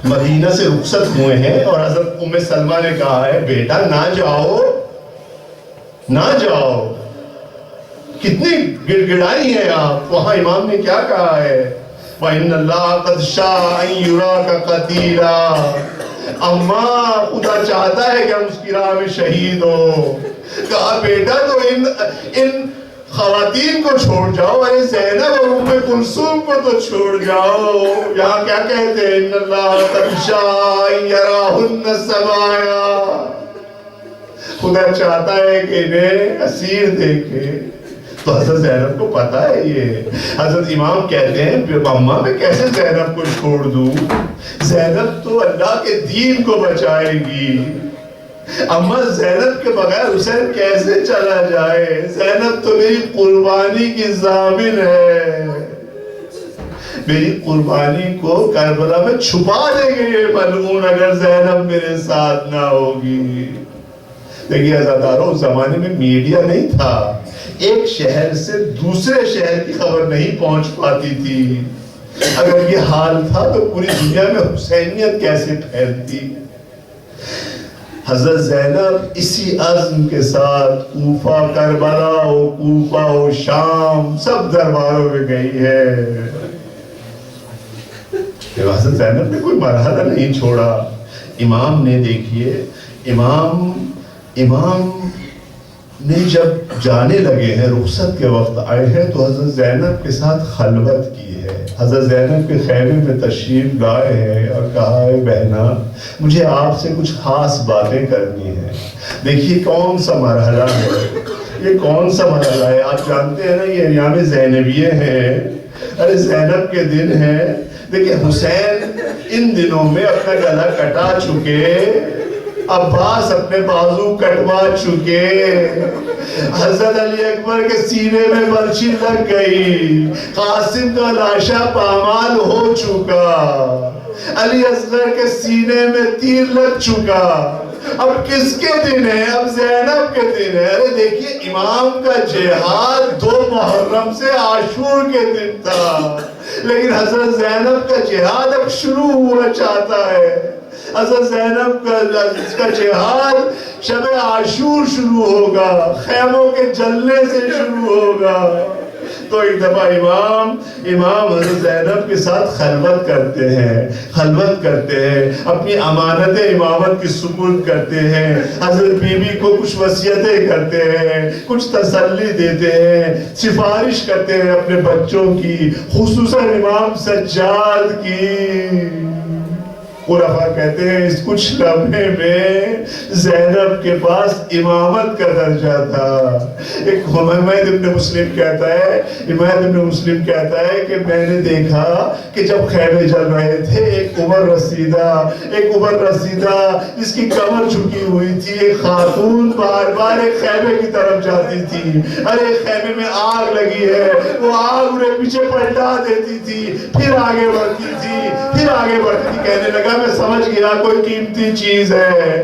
مدینہ سے رخصت ہوئے ہیں اور حضرت ام سلمہ نے کہا ہے بیٹا نہ جاؤ نہ جاؤ، کتنی گڑ گڑائی ہیں آپ. وہاں امام نے کیا کہا ہے وَإِنَّ اللَّهَ قَدْ شَاءَ أَن يُرَاكَ قَتِيلًا. اماں خدا چاہتا ہے کہ ہم اس کی راہ میں شہید ہو. کہا بیٹا تو ان خواتین کو چھوڑ جاؤ، ارے زینب اور ام کلثوم کو تو چھوڑ جاؤ. یہاں کیا کہتے ہیں ان اللہ قد شاء ان یراہن سبایا. خدا چاہتا ہے کہ انہیں اسیر دیکھے. تو حضرت زینب کو پتا ہے یہ. حضرت امام کہتے ہیں اماں میں کیسے زینب کو چھوڑ دوں، زینب تو اللہ کے دین کو بچائے گی. اماں زینب کے بغیر حسین کیسے چلا جائے، زینب تو میری قربانی کی ضامن ہے. میری قربانی کو کربلا میں چھپا دیں گے یہ ملعون اگر زینب میرے ساتھ نہ ہوگی. دیکھیے عزادارو اس زمانے میں میڈیا نہیں تھا، ایک شہر سے دوسرے شہر کی خبر نہیں پہنچ پاتی تھی. اگر یہ حال تھا تو پوری دنیا میں حسینیت کیسے پھیلتی. حضرت زینب اسی عزم کے ساتھ کوفہ کربلا ہو کوفہ ہو شام سب درباروں میں گئی ہے. حضرت زینب نے کوئی مرحلہ نہیں چھوڑا. امام نے دیکھیے امام نے جب جانے لگے ہیں رخصت کے وقت آئے ہیں تو حضرت زینب کے ساتھ خلوت کی ہے. حضرت زینب کے خیمے میں تشریف لائے ہیں اور کہا ہے بہنا مجھے آپ سے کچھ خاص باتیں کرنی ہیں. دیکھیے کون سا مرحلہ ہے یہ، کون سا مرحلہ ہے. آپ جانتے ہیں نا یہ ایام زینبیہ ہیں. ارے زینب کے دن ہیں. دیکھیں حسین ان دنوں میں اپنا گلا کٹا چکے، عباس اپنے بازو کٹوا چکے، حضرت علی اکبر کے سینے میں برچی لگ گئی، قاسم کا لاشا پامال ہو چکا، علی اصغر کے سینے میں تیر لگ چکا. اب کس کے دن ہے؟ اب زینب کے دن ہے. ارے دیکھیے امام کا جہاد 2 محرم سے عاشور کے دن تھا، لیکن حضرت زینب کا جہاد اب شروع ہوا چاہتا ہے. حضرت زینب کا جہاد شب عاشور شروع ہوگا، خیموں کے جلنے سے شروع ہوگا. تو ایک دفعہ امام حضرت زینب کے ساتھ خلوت کرتے ہیں، اپنی امانت امامت کی سپرد کرتے ہیں. حضرت بی بی کو کچھ وصیتیں کرتے ہیں، کچھ تسلی دیتے ہیں، سفارش کرتے ہیں اپنے بچوں کی، خصوصاً امام سجاد کی. خلفاء کہتے ہیں اس کچھ لمحے میں زینب کے پاس امامت کا درجہ تھا. ایک حمید ابن مسلم کہتا ہے کہ میں نے دیکھا کہ جب خیمے جل رہے تھے ایک عمر رسیدہ جس کی کمر جھکی ہوئی تھی، ایک خاتون بار بار ایک خیمے کی طرف جاتی تھی. ارے خیمے میں آگ لگی ہے، وہ آگ انہیں پیچھے پلٹا دیتی تھی، پھر آگے بڑھتی تھی. کہنے لگا میں سمجھ گیا کوئی قیمتی چیز ہے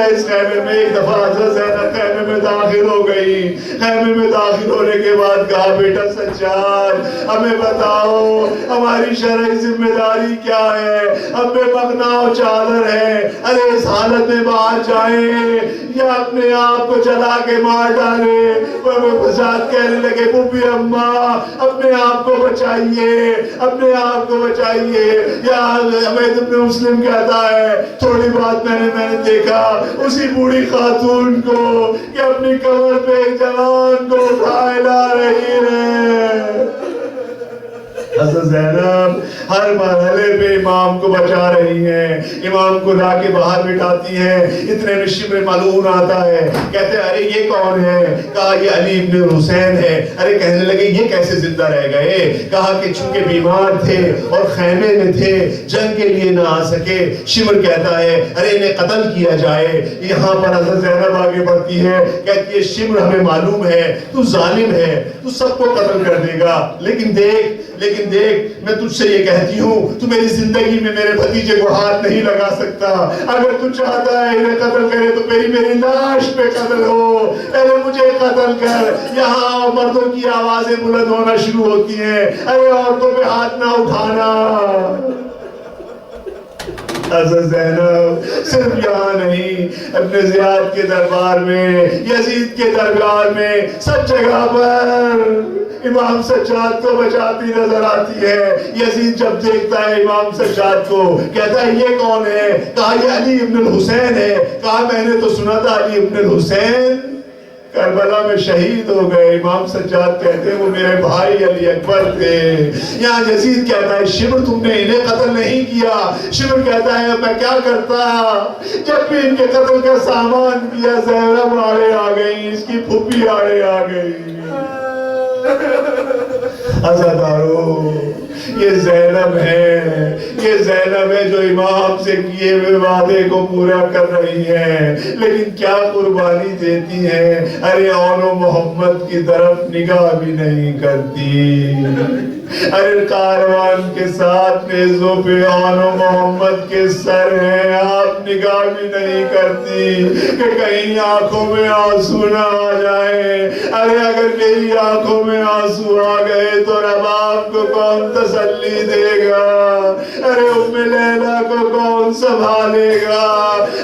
اس خیمے میں. ایک دفعہ حضرت زینب خیمے میں داخل ہو گئی. خیمے میں داخل ہونے کے بعد کہا بیٹا سجاد ہمیں بتاؤ ہماری شرعی ذمہ داری کیا ہے؟ ہم پہ مغنا و چادر ہے، ارے اس حالت میں باہر جائیں یا اپنے آپ کو جلا کے مار ڈالیں؟ فساد کہنے لگے بوبی اماں اپنے آپ کو بچائیے. یا حمید ابن مسلم کہتا ہے تھوڑی بات میں نے دیکھا اسی بوڑھی خاتون کو کہ اپنی کمر پہ ایک جوان کو اٹھائے لا رہی ہے. حضرت زینب ہر مرحلے پہ امام کو بچا رہی ہیں، امام کو لا کے باہر بٹھاتی ہیں. اتنے میں شبر ملعون آتا ہے، کہتے ہیں ارے یہ کون ہے؟ کہا یہ علی ابن حسین ہے. ارے کہنے لگے یہ کیسے زندہ رہ گئے؟ کہا کہ چونکہ بیمار تھے اور خیمے میں تھے جنگ کے لیے نہ آ سکے. شمر کہتا ہے ارے انہیں قتل کیا جائے. یہاں پر حضرت زینب آگے بڑھتی ہے، کہتی ہے شمر ہمیں معلوم ہے تو ظالم ہے، تو سب کو قتل کر دے گا، لیکن دیکھ میں تجھ سے یہ کہتی ہوں تو میری زندگی میں میرے بھتیجے کو ہاتھ نہیں لگا سکتا. اگر تو چاہتا ہے انہیں قتل کرے تو میری لاش پہ قتل ہو، پہلے مجھے قتل کر. یہاں مردوں کی آوازیں بلند ہونا شروع ہوتی ہیں، ارے عورتوں پہ ہاتھ نہ اٹھانا. حضرت زینب صرف یہاں نہیں، ابن زیاد کے دربار میں، یزید کے دربار میں، سب جگہ پر امام سجاد کو بچاتی نظر آتی ہے. یزید جب دیکھتا ہے امام سجاد کو کہتا ہے یہ کون ہے؟ کہا یہ علی ابن الحسین ہے. کہا میں نے تو سنا تھا علی ابن الحسین کربلا میں شہید ہو گئے. امام سجاد کہتے ہیں وہ میرے بھائی علی اکبر تھے. یہاں یزید کہتا ہے شمر تم نے انہیں قتل نہیں کیا. شمر کہتا ہے میں کیا کرتا؟ جب بھی ان کے قتل کا سامان کیا زینب آڑے آ گئی، اس کی پھوپھی آڑے آ گئی. عزادارو یہ زینب ہے جو امام سے کیے ہوئے وعدے کو پورا کر رہی ہے، لیکن کیا قربانی دیتی ہے. ارے اون و محمد کی طرف نگاہ بھی نہیں کرتی. ارے کاروان کے ساتھ نیزوں پہ اون و محمد کے سر ہیں، آپ نگاہ بھی نہیں کرتی کہ کہیں آنکھوں میں آنسو نہ آ جائیں. ارے اگر میری آنکھوں میں آنسو آ گئے تو رباب کو کون تسلی دے گا؟ ارے ام لیلا کو کون سنبھالے گا؟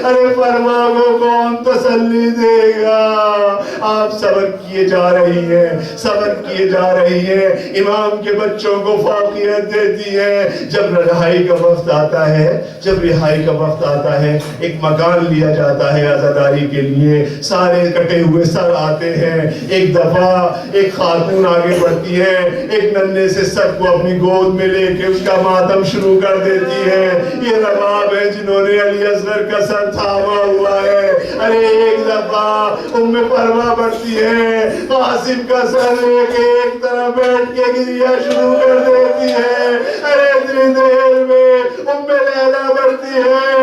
ارے فرما کو کون تسلی دے گا؟ آپ صبر کیے جا رہی ہیں. امام کے بچوں کو فوقیت دیتی ہے. جب رہائی کا وقت آتا ہے ایک مکان لیا جاتا ہے عزاداری کے لیے. سارے کٹے ہوئے سر آتے ہیں. ایک دفعہ ایک خاتون آگے بڑھتی ہے، ایک ننھے سے سر کو اپنی گود میں لے کے اس کا ماتم شروع کر دیتی ہے. یہ رباب ہے جنہوں نے علی اصغر کا سر تھاما ہوا ہے. ارے ایک دفعہ ام پروا بڑھتی ہے، قاسم کا سر لے کے ایک طرف بیٹھ کے گریا شروع کر دیتی ہے. ارے اتنی دیر میں ام لیلا بڑھتی ہے،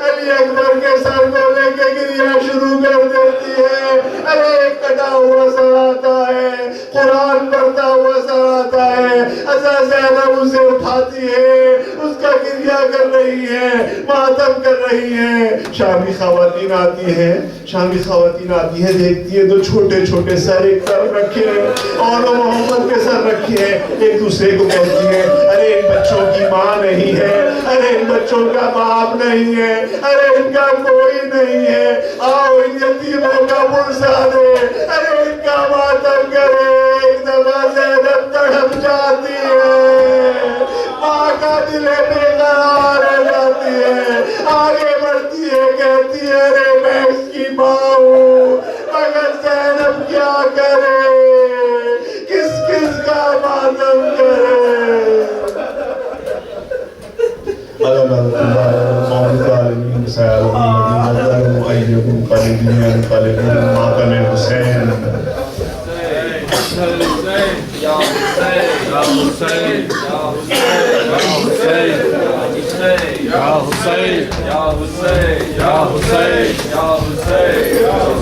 علی اکبر کے سر کو لے کے گریا شروع کر دیتی ہے. ارے ایک کٹا ہوا سر آتا ہے، قرآن پڑھتا ہوا سر آتا ہے. حضرت زینب اسے اٹھاتی ہے، اس کا گریہ کر رہی ہے، ماتم کر رہی ہے. شامی خواتین آتی ہیں، دیکھتی ہیں تو چھوٹے چھوٹے سر ایک طرف رکھے ہیں اور محمد کے سر رکھے ہیں. ایک دوسرے کو کہتی ہیں ارے ان بچوں کی ماں نہیں ہے، ارے ان بچوں کا باپ نہیں ہے، ارے ان کا کوئی نہیں ہے. آؤ ان یتیموں کا پرسا دے، ارے ان کا ماتم کرے. ایک دفعہ زینب تڑپ جاتی ہے، ماں کا دل بے قرار ہو جاتی ہے. آگے بڑھتی ہے، کہتی ہے ارے میں اس کی ماں ہوں، مگر زینب کیا کرے، کس کا ماتم کرے. Ya Hussein, Ya Hussein, Ya Hussein, Ya Hussein, Ya Hussein, Ya Hussein, Ya Hussein, Ya Hussein, Ya Hussein.